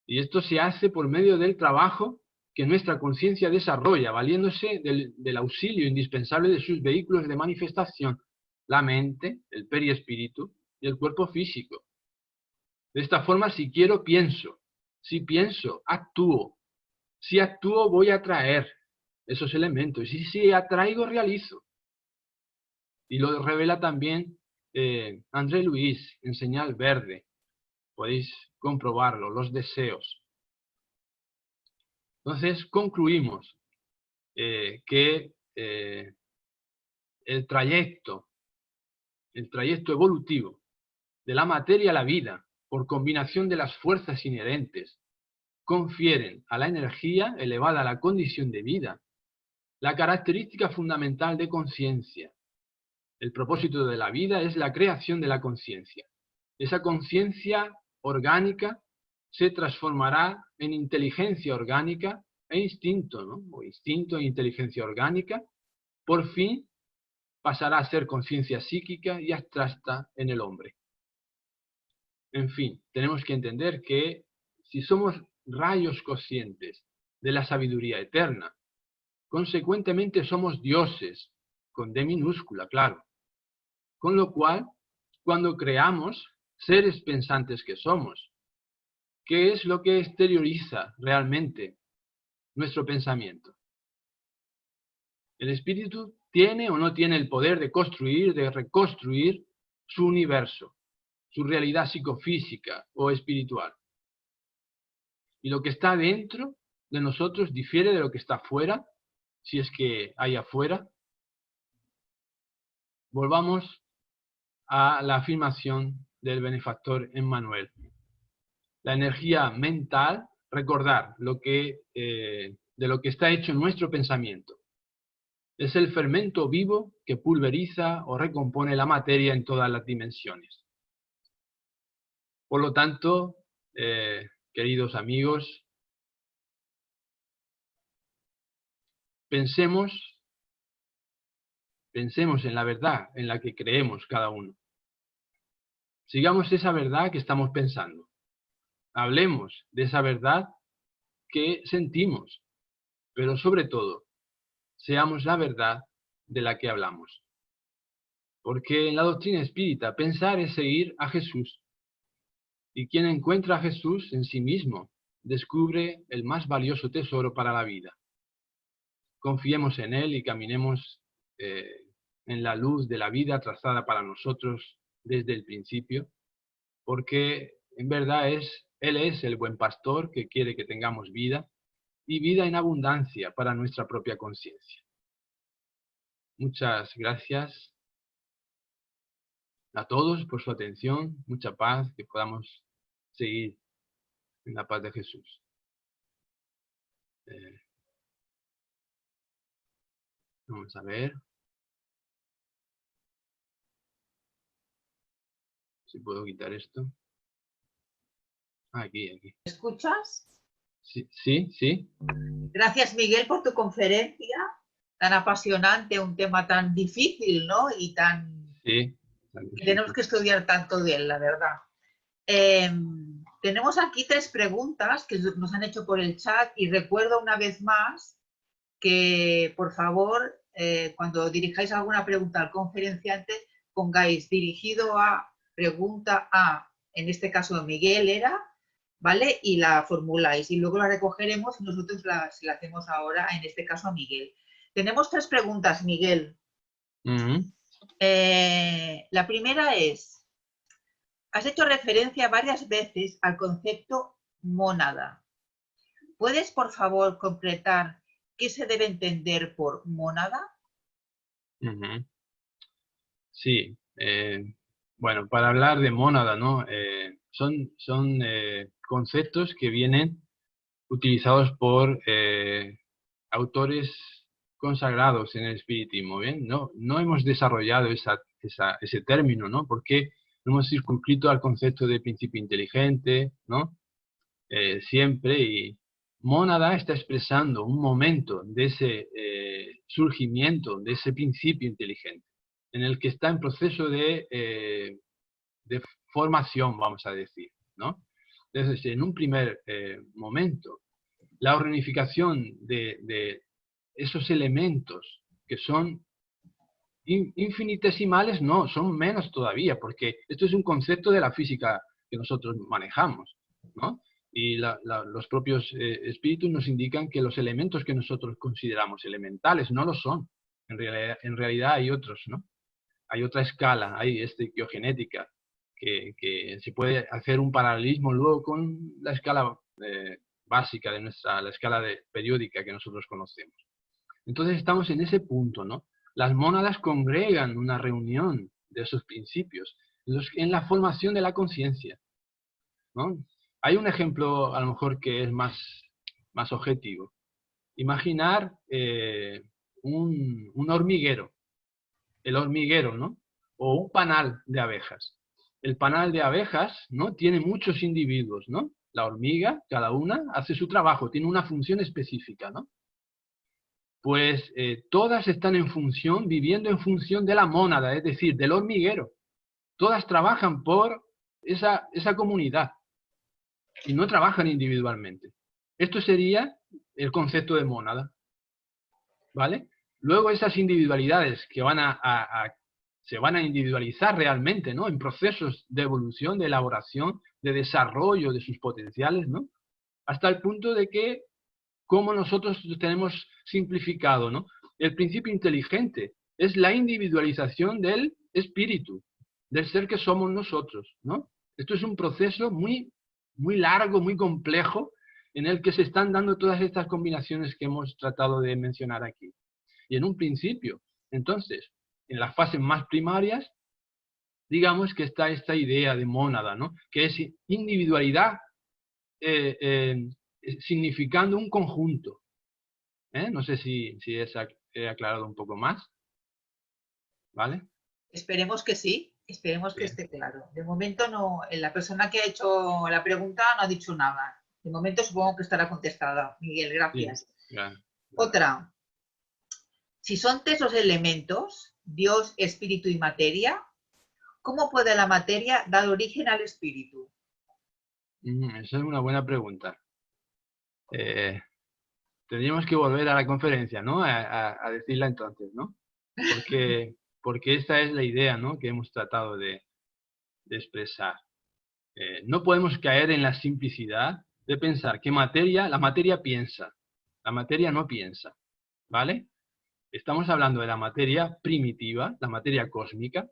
Y esto se hace por medio del trabajo que nuestra conciencia desarrolla, valiéndose del auxilio indispensable de sus vehículos de manifestación, la mente, el periespíritu y el cuerpo físico. De esta forma, si quiero, pienso. Si pienso, actúo. Si actúo, voy a atraer esos elementos. Y si atraigo, realizo. Y lo revela también André Luis en Señal Verde. Podéis comprobarlo, los deseos. Entonces, concluimos que el trayecto evolutivo de la materia a la vida, por combinación de las fuerzas inherentes, confieren a la energía elevada a la condición de vida la característica fundamental de conciencia. El propósito de la vida es la creación de la conciencia. Esa conciencia orgánica se transformará en inteligencia orgánica e instinto, ¿no? O instinto e inteligencia orgánica. Por fin pasará a ser conciencia psíquica y abstracta en el hombre. En fin, tenemos que entender que si somos rayos conscientes de la sabiduría eterna, consecuentemente somos dioses, con D minúscula, claro. Con lo cual, cuando creamos, seres pensantes que somos, ¿qué es lo que exterioriza realmente nuestro pensamiento? ¿El espíritu tiene o no tiene el poder de construir, de reconstruir su universo, su realidad psicofísica o espiritual? Y lo que está dentro de nosotros difiere de lo que está afuera, si es que hay afuera. Volvamos a la afirmación del benefactor Emmanuel. La energía mental, recordar de lo que está hecho nuestro pensamiento. Es el fermento vivo que pulveriza o recompone la materia en todas las dimensiones. Por lo tanto, queridos amigos, pensemos en la verdad en la que creemos cada uno. Sigamos esa verdad que estamos pensando. Hablemos de esa verdad que sentimos, pero sobre todo, seamos la verdad de la que hablamos. Porque en la doctrina espírita, pensar es seguir a Jesús. Y quien encuentra a Jesús en sí mismo, descubre el más valioso tesoro para la vida. Confiemos en Él y caminemos en la luz de la vida trazada para nosotros desde el principio, porque en verdad Él es el buen pastor que quiere que tengamos vida, y vida en abundancia para nuestra propia conciencia. Muchas gracias a todos por su atención, mucha paz, que podamos seguir en la paz de Jesús. Vamos a ver si puedo quitar esto. Aquí. ¿Me escuchas? Sí. Gracias, Miguel, por tu conferencia tan apasionante, un tema tan difícil, ¿no? Y tan... Sí. Tenemos que estudiar tanto de él, la verdad. Tenemos aquí 3 preguntas que nos han hecho por el chat y recuerdo una vez más que, por favor, cuando dirijáis alguna pregunta al conferenciante, pongáis dirigido a pregunta a, en este caso Miguel era, ¿vale? Y la formuláis y luego la recogeremos y nosotros la hacemos ahora, en este caso a Miguel. Tenemos 3 preguntas, Miguel. La primera es, has hecho referencia varias veces al concepto mónada. ¿Puedes, por favor, concretar qué se debe entender por mónada? Sí. Bueno, para hablar de mónada, ¿no? Son conceptos que vienen utilizados por autores consagrados en el espiritismo, ¿bien? No hemos desarrollado ese término, ¿no? Porque hemos circunscrito al concepto de principio inteligente, ¿no? Siempre, y mónada está expresando un momento de ese surgimiento, de ese principio inteligente, en el que está en proceso de formación, vamos a decir, ¿no? Entonces, en un primer momento, la reunificación de esos elementos que son infinitesimales, no, son menos todavía, porque esto es un concepto de la física que nosotros manejamos, ¿no? Y los propios espíritus nos indican que los elementos que nosotros consideramos elementales no lo son. En realidad hay otros, ¿no? Hay otra escala, hay estequiogenética, que se puede hacer un paralelismo luego con la escala básica de la escala periódica que nosotros conocemos. Entonces estamos en ese punto, ¿no? Las mónadas congregan una reunión de esos principios en la formación de la conciencia, ¿no? Hay un ejemplo, a lo mejor, que es más objetivo. Imaginar un hormiguero, el hormiguero, ¿no? O un panal de abejas. El panal de abejas, ¿no? Tiene muchos individuos, ¿no? La hormiga, cada una, hace su trabajo, tiene una función específica, ¿no? Pues todas están viviendo en función de la mónada, es decir, del hormiguero. Todas trabajan por esa comunidad y no trabajan individualmente. Esto sería el concepto de mónada, ¿vale? Luego esas individualidades que se van a individualizar realmente, ¿no? En procesos de evolución, de elaboración, de desarrollo de sus potenciales, ¿no? Hasta el punto de que, como nosotros tenemos simplificado, ¿no? El principio inteligente es la individualización del espíritu, del ser que somos nosotros, ¿no? Esto es un proceso muy largo, muy complejo, en el que se están dando todas estas combinaciones que hemos tratado de mencionar aquí. Y en un principio, entonces, en las fases más primarias, digamos que está esta idea de mónada, ¿no? Que es individualidad significando un conjunto. No sé si he aclarado un poco más. ¿Vale? Esperemos que sí, esperemos que esté claro. De momento no, la persona que ha hecho la pregunta no ha dicho nada. De momento supongo que estará contestada. Miguel, gracias. Sí, claro. Otra. Si son tres los elementos, Dios, espíritu y materia, ¿cómo puede la materia dar origen al espíritu? Esa es una buena pregunta. Tendríamos que volver a la conferencia, ¿no? A decirla entonces, ¿no? Porque esta es la idea, ¿no? Que hemos tratado de expresar. No podemos caer en la simplicidad de pensar que la materia piensa. La materia no piensa, ¿vale? Estamos hablando de la materia primitiva, la materia cósmica,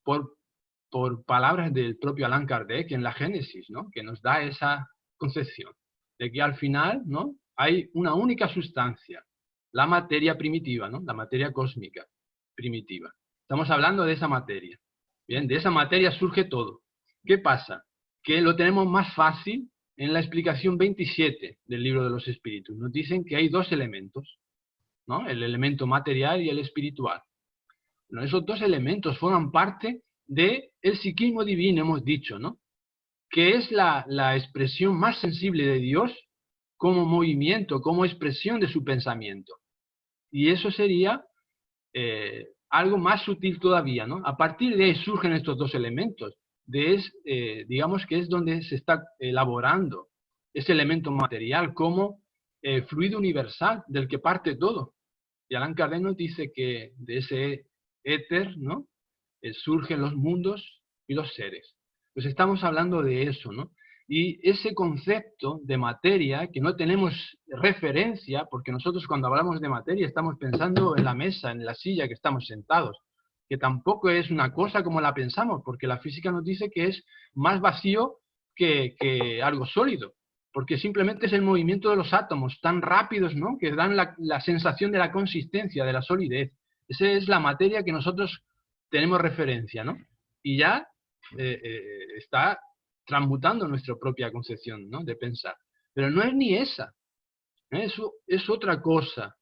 por palabras del propio Allan Kardec en la Génesis, ¿no? Que nos da esa concepción de que al final, ¿no? Hay una única sustancia, la materia primitiva, ¿no? La materia cósmica primitiva. Estamos hablando de esa materia. Bien, de esa materia surge todo. ¿Qué pasa? Que lo tenemos más fácil en la explicación 27 del Libro de los Espíritus. Nos dicen que hay dos elementos, ¿no? El elemento material y el espiritual. Bueno, esos dos elementos forman parte del psiquismo divino, hemos dicho, ¿no? Que es la expresión más sensible de Dios como movimiento, como expresión de su pensamiento. Y eso sería algo más sutil todavía, ¿no? A partir de ahí surgen estos dos elementos. Digamos que es donde se está elaborando ese elemento material como fluido universal del que parte todo. Y Allan Kardec nos dice que de ese éter, ¿no? Surgen los mundos y los seres. Pues estamos hablando de eso, ¿no? Y ese concepto de materia, que no tenemos referencia, porque nosotros cuando hablamos de materia estamos pensando en la mesa, en la silla que estamos sentados, que tampoco es una cosa como la pensamos, porque la física nos dice que es más vacío que algo sólido, porque simplemente es el movimiento de los átomos tan rápidos, ¿no? Que dan la sensación de la consistencia, de la solidez. Esa es la materia que nosotros tenemos referencia, ¿no? Y ya está transmutando nuestra propia concepción, ¿no? De pensar. Pero no es ni esa. Eso es otra cosa,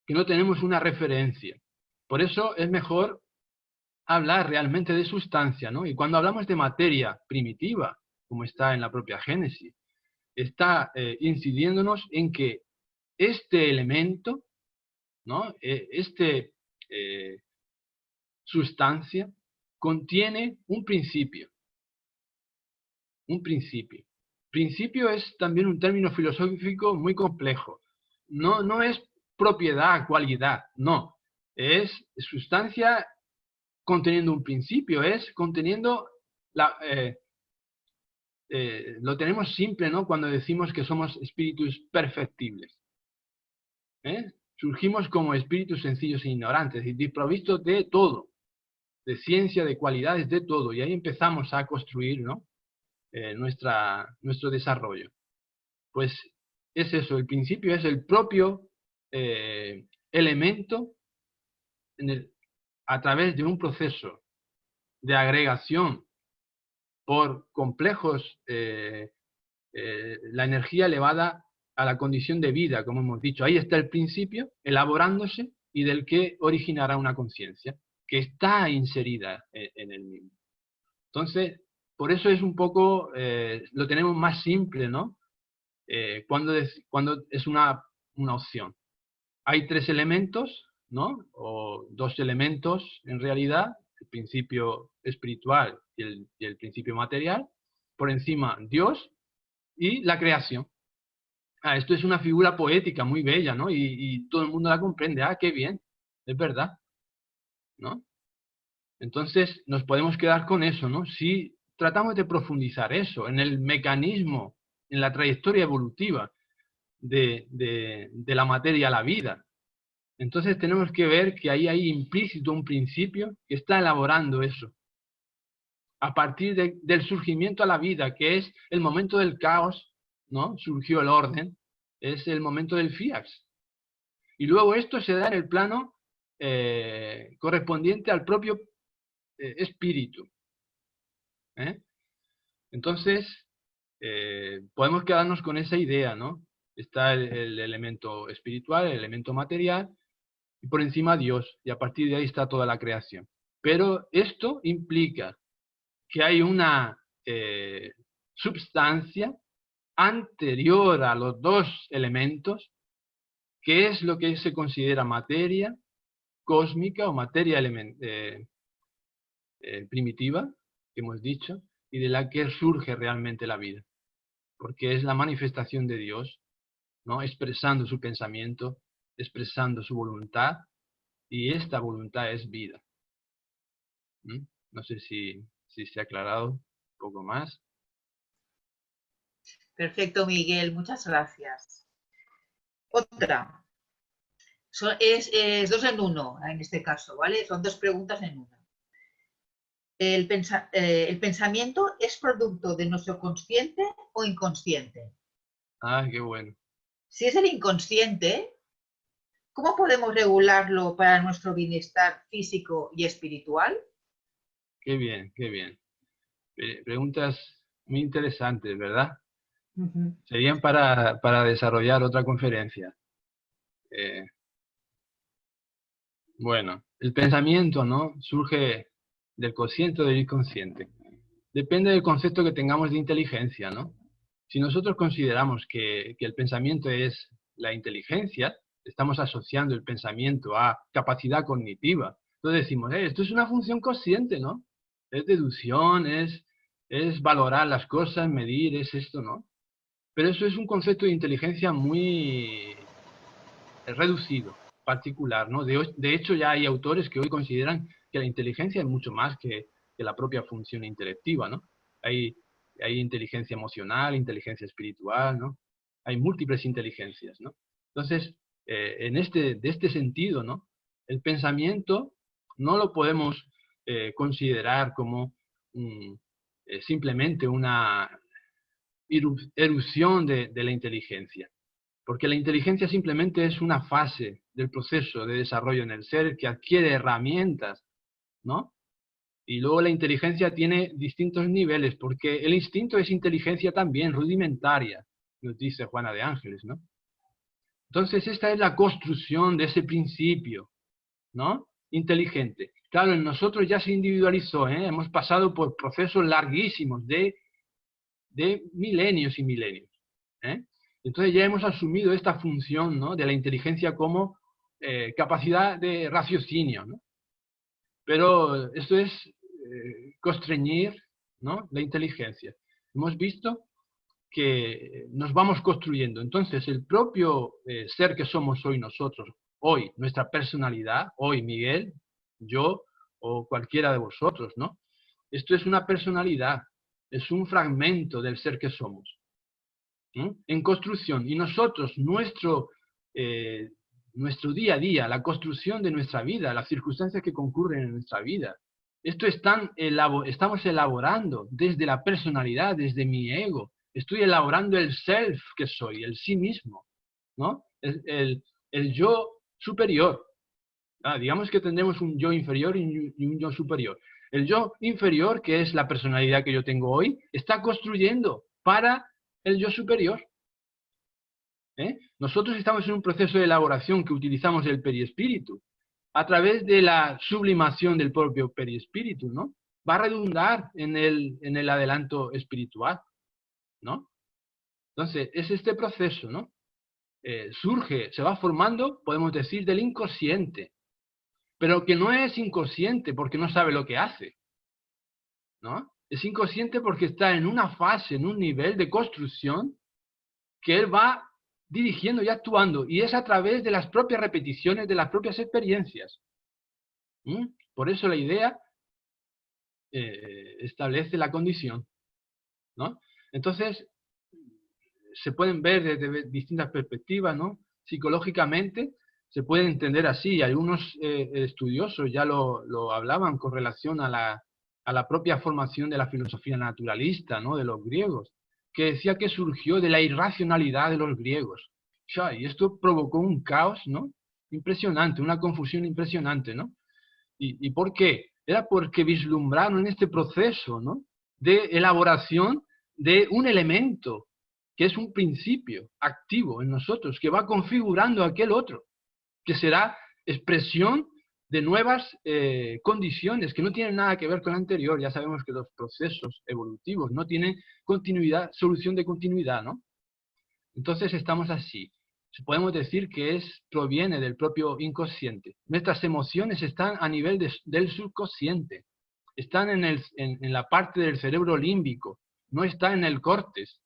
que no tenemos una referencia. Por eso es mejor hablar realmente de sustancia, ¿no? Y cuando hablamos de materia primitiva, como está en la propia Génesis, está incidiéndonos en que este elemento, ¿no? Sustancia contiene un principio. Un principio. Principio es también un término filosófico muy complejo. No es propiedad, cualidad, no. Es sustancia conteniendo un principio, es conteniendo lo tenemos simple, ¿no? Cuando decimos que somos espíritus perfectibles. Surgimos como espíritus sencillos e ignorantes, y desprovistos de todo, de ciencia, de cualidades, de todo. Y ahí empezamos a construir, ¿no? Nuestro desarrollo. Pues es eso, el principio es el propio elemento a través de un proceso de agregación por complejos, la energía elevada a la condición de vida, como hemos dicho. Ahí está el principio, elaborándose, y del que originará una conciencia, que está inserida en el mismo. Entonces, por eso es un poco, lo tenemos más simple, ¿no? Cuando es una opción. Hay 3 elementos, ¿no? O 2 elementos en realidad, el principio espiritual y el principio material, por encima Dios y la creación. Esto es una figura poética muy bella, ¿no? Y todo el mundo la comprende. Qué bien, es verdad, ¿no? Entonces nos podemos quedar con eso, ¿no? Si tratamos de profundizar eso en el mecanismo, en la trayectoria evolutiva de la materia a la vida, entonces tenemos que ver que ahí hay implícito un principio que está elaborando eso. A partir del surgimiento a la vida, que es el momento del caos, ¿no? Surgió el orden, es el momento del fiax. Y luego esto se da en el plano correspondiente al propio espíritu. Entonces, podemos quedarnos con esa idea, ¿no? Está el elemento espiritual, el elemento material, y por encima Dios, y a partir de ahí está toda la creación. Pero esto implica que hay una substancia anterior a los 2 elementos, que es lo que se considera materia cósmica o materia primitiva, que hemos dicho, y de la que surge realmente la vida. Porque es la manifestación de Dios, ¿no? Expresando su pensamiento, expresando su voluntad, y esta voluntad es vida. No sé si se ha aclarado un poco más. Perfecto, Miguel, muchas gracias. Otra. Es 2 en 1 en este caso, ¿vale? Son 2 preguntas en una. ¿El pensamiento es producto de nuestro consciente o inconsciente? Qué bueno. Si es el inconsciente, ¿cómo podemos regularlo para nuestro bienestar físico y espiritual? Qué bien, qué bien. Preguntas muy interesantes, ¿verdad? Serían para desarrollar otra conferencia. Bueno, el pensamiento, ¿no? Surge del consciente o del inconsciente. Depende del concepto que tengamos de inteligencia, ¿no? Si nosotros consideramos que el pensamiento es la inteligencia, estamos asociando el pensamiento a capacidad cognitiva. Entonces decimos, esto es una función consciente, ¿no? Es deducción, es valorar las cosas, medir, es esto, ¿no? Pero eso es un concepto de inteligencia muy reducido, particular, ¿no? De hecho, ya hay autores que hoy consideran que la inteligencia es mucho más que la propia función intelectiva, ¿no? Hay inteligencia emocional, inteligencia espiritual, ¿no? Hay múltiples inteligencias, ¿no? Entonces, de este sentido, ¿no? El pensamiento no lo podemos considerar como simplemente una erupción de la inteligencia. Porque la inteligencia simplemente es una fase del proceso de desarrollo en el ser que adquiere herramientas, ¿no? Y luego la inteligencia tiene distintos niveles, porque el instinto es inteligencia también, rudimentaria, nos dice Juana de Ángeles, ¿no? Entonces esta es la construcción de ese principio, ¿no? Inteligente. Claro, en nosotros ya se individualizó, hemos pasado por procesos larguísimos de milenios y milenios, Entonces ya hemos asumido esta función, ¿no? De la inteligencia como capacidad de raciocinio, ¿no? Pero esto es constreñir, ¿no? La inteligencia. Hemos visto que nos vamos construyendo. Entonces el propio ser que somos hoy nosotros, hoy nuestra personalidad, hoy Miguel, yo o cualquiera de vosotros, ¿no? Esto es una personalidad es un fragmento del ser que somos, ¿no? En construcción. Y nosotros, nuestro día a día, la construcción de nuestra vida, las circunstancias que concurren en nuestra vida, estamos elaborando desde la personalidad, desde mi ego. Estoy elaborando el self que soy, el sí mismo, ¿no? El yo superior. Digamos que tendremos un yo inferior y un yo superior. El yo inferior, que es la personalidad que yo tengo hoy, está construyendo para el yo superior. Nosotros estamos en un proceso de elaboración que utilizamos el perispíritu. A través de la sublimación del propio perispíritu, ¿no? Va a redundar en el adelanto espiritual, ¿no? Entonces, es este proceso, ¿no? Surge, se va formando, podemos decir, del inconsciente, pero que no es inconsciente porque no sabe lo que hace, ¿no? Es inconsciente porque está en una fase, en un nivel de construcción que él va dirigiendo y actuando, y es a través de las propias repeticiones, de las propias experiencias. Por eso la idea establece la condición, ¿no? Entonces, se pueden ver desde distintas perspectivas, ¿no? Psicológicamente se puede entender así. Algunos estudiosos ya lo hablaban con relación a la propia formación de la filosofía naturalista, ¿no? De los griegos, que decía que surgió de la irracionalidad de los griegos. Y esto provocó un caos, ¿no? Impresionante, una confusión impresionante, ¿no? ¿Y por qué? Era porque vislumbraron en este proceso, ¿no? De elaboración de un elemento que es un principio activo en nosotros, que va configurando aquel otro, que será expresión de nuevas condiciones que no tienen nada que ver con la anterior. Ya sabemos que los procesos evolutivos no tienen continuidad, solución de continuidad, ¿no? Entonces estamos así. Podemos decir que proviene del propio inconsciente. Nuestras emociones están a nivel del subconsciente. Están en la parte del cerebro límbico. No está en el córtex.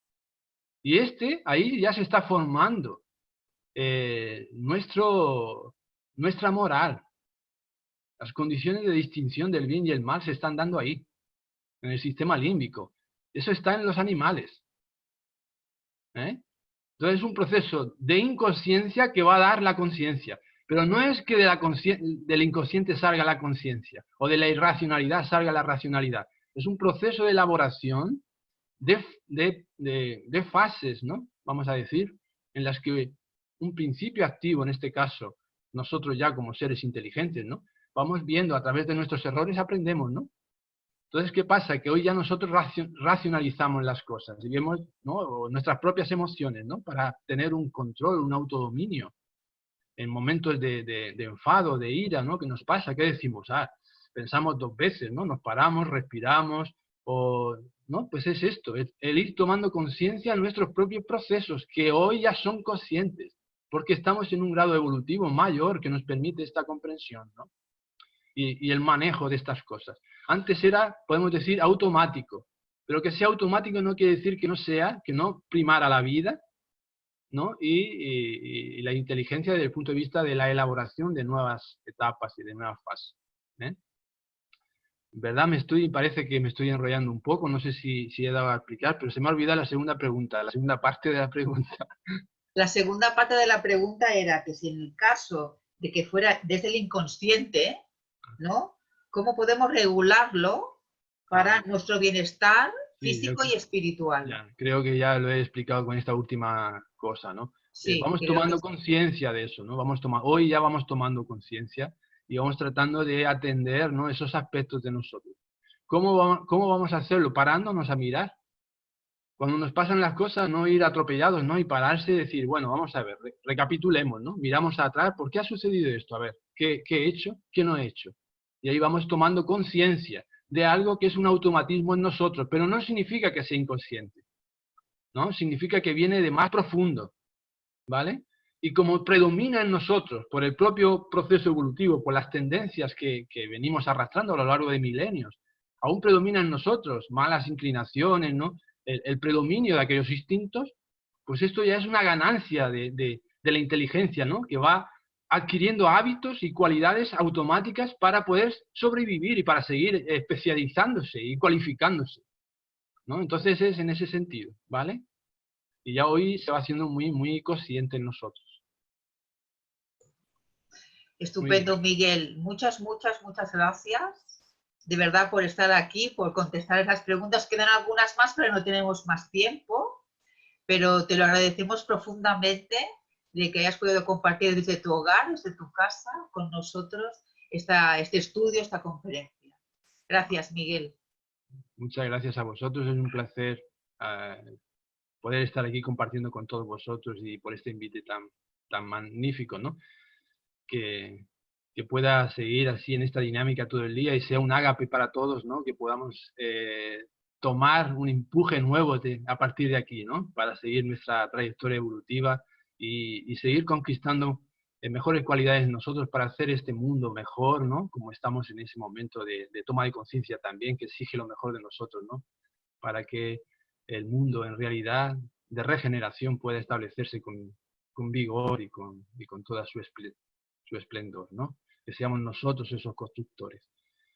Y ahí ya se está formando nuestra moral. Las condiciones de distinción del bien y el mal se están dando ahí, en el sistema límbico. Eso está en los animales. Entonces es un proceso de inconsciencia que va a dar la conciencia. Pero no es que del inconsciente salga la conciencia, o de la irracionalidad salga la racionalidad. Es un proceso de elaboración de fases, ¿no? Vamos a decir, en las que un principio activo, en este caso, nosotros ya como seres inteligentes, ¿no? Vamos viendo a través de nuestros errores, aprendemos, ¿no? Entonces, ¿qué pasa? Que hoy ya nosotros racionalizamos las cosas y vemos, ¿no? Nuestras propias emociones, ¿no? Para tener un control, un autodominio. En momentos de enfado, de ira, ¿no? ¿Qué nos pasa? ¿Qué decimos? Pensamos dos veces, ¿no? Nos paramos, respiramos, ¿no? Pues es esto, es el ir tomando conciencia de nuestros propios procesos, que hoy ya son conscientes, porque estamos en un grado evolutivo mayor que nos permite esta comprensión, ¿no? Y el manejo de estas cosas. Antes era, podemos decir, automático, pero que sea automático no quiere decir que no primara la vida, ¿no? Y la inteligencia desde el punto de vista de la elaboración de nuevas etapas y de nuevas fases. ¿Verdad? Parece que me estoy enrollando un poco, no sé si he dado a explicar, pero se me ha olvidado la segunda pregunta, la segunda parte de la pregunta. La segunda parte de la pregunta era que si en el caso de que fuera desde el inconsciente, ¿no? ¿Cómo podemos regularlo para nuestro bienestar físico y espiritual? Ya, creo que ya lo he explicado con esta última cosa, ¿no? Sí, vamos tomando conciencia de eso, ¿no? Hoy ya vamos tomando conciencia y vamos tratando de atender, ¿no? Esos aspectos de nosotros. ¿Cómo vamos a hacerlo? Parándonos a mirar. Cuando nos pasan las cosas, no ir atropellados, ¿no? Y pararse y decir, bueno, vamos a ver, recapitulemos, ¿no? Miramos atrás, ¿por qué ha sucedido esto? A ver, ¿qué he hecho? ¿Qué no he hecho? Y ahí vamos tomando conciencia de algo que es un automatismo en nosotros, pero no significa que sea inconsciente, ¿no? Significa que viene de más profundo, ¿vale? Y como predomina en nosotros, por el propio proceso evolutivo, por las tendencias que venimos arrastrando a lo largo de milenios, aún predomina en nosotros malas inclinaciones, ¿no? El predominio de aquellos instintos, pues esto ya es una ganancia de la inteligencia, ¿no? Que va adquiriendo hábitos y cualidades automáticas para poder sobrevivir y para seguir especializándose y cualificándose. ¿no? Entonces es en ese sentido, ¿vale? Y ya hoy se va haciendo muy, muy consciente en nosotros. Estupendo, Miguel. Muchas gracias. De verdad por estar aquí, por contestar esas preguntas. Quedan algunas más, pero no tenemos más tiempo. Pero te lo agradecemos profundamente de que hayas podido compartir desde tu hogar, desde tu casa, con nosotros este estudio, esta conferencia. Gracias, Miguel. Muchas gracias a vosotros. Es un placer poder estar aquí compartiendo con todos vosotros y por este invite tan magnífico, ¿no? Que pueda seguir así en esta dinámica todo el día y sea un ágape para todos, ¿no? Que podamos tomar un empuje nuevo a partir de aquí, ¿no? Para seguir nuestra trayectoria evolutiva y seguir conquistando mejores cualidades en nosotros para hacer este mundo mejor, ¿no? Como estamos en ese momento de toma de conciencia también, que exige lo mejor de nosotros, ¿no? Para que el mundo en realidad de regeneración pueda establecerse con vigor y con toda su esplendor, ¿no? Que seamos nosotros esos constructores.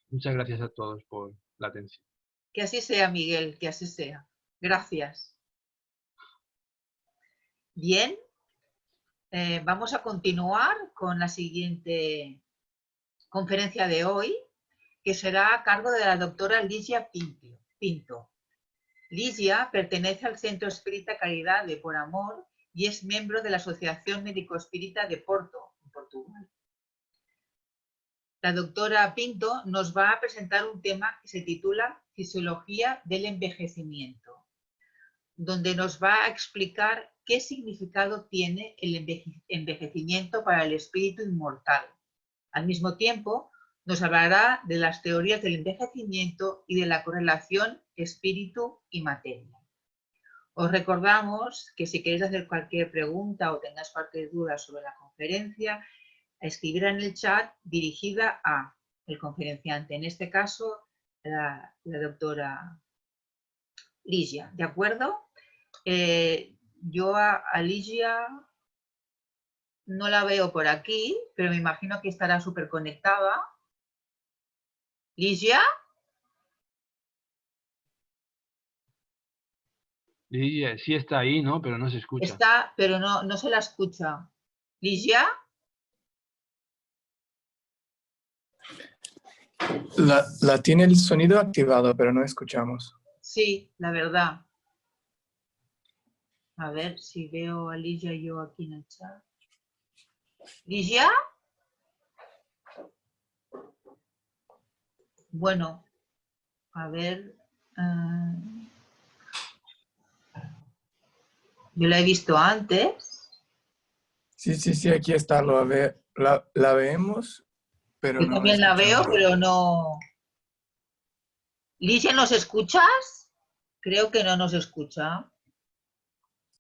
Muchas gracias a todos por la atención. Que así sea, Miguel, que así sea. Gracias. Bien, vamos a continuar con la siguiente conferencia de hoy, que será a cargo de la doctora Ligia Pinto. Ligia pertenece al Centro Espírita Caridad de Por Amor y es miembro de la Asociación Médico Espírita de Porto, en Portugal. La doctora Pinto nos va a presentar un tema que se titula Fisiología del Envejecimiento, donde nos va a explicar qué significado tiene el envejecimiento para el espíritu inmortal. Al mismo tiempo, nos hablará de las teorías del envejecimiento y de la correlación espíritu y materia. Os recordamos que si queréis hacer cualquier pregunta o tengáis cualquier duda sobre la conferencia, escribir en el chat dirigida a el conferenciante, en este caso la doctora Ligia, ¿de acuerdo? Yo a Ligia no la veo por aquí, pero me imagino que estará súper conectada. ¿Ligia? Ligia sí está ahí, ¿no? Pero no se escucha. Está, pero no se la escucha. ¿Ligia? La tiene el sonido activado, pero no escuchamos. Sí, la verdad. A ver si veo a Ligia yo aquí en el chat. ¿Ligia? Bueno, a ver. Yo la he visto antes. Sí, aquí está. La vemos, pero Yo no también la veo, escuchamos. pero no. Ligia, ¿nos escuchas? Creo que no nos escucha.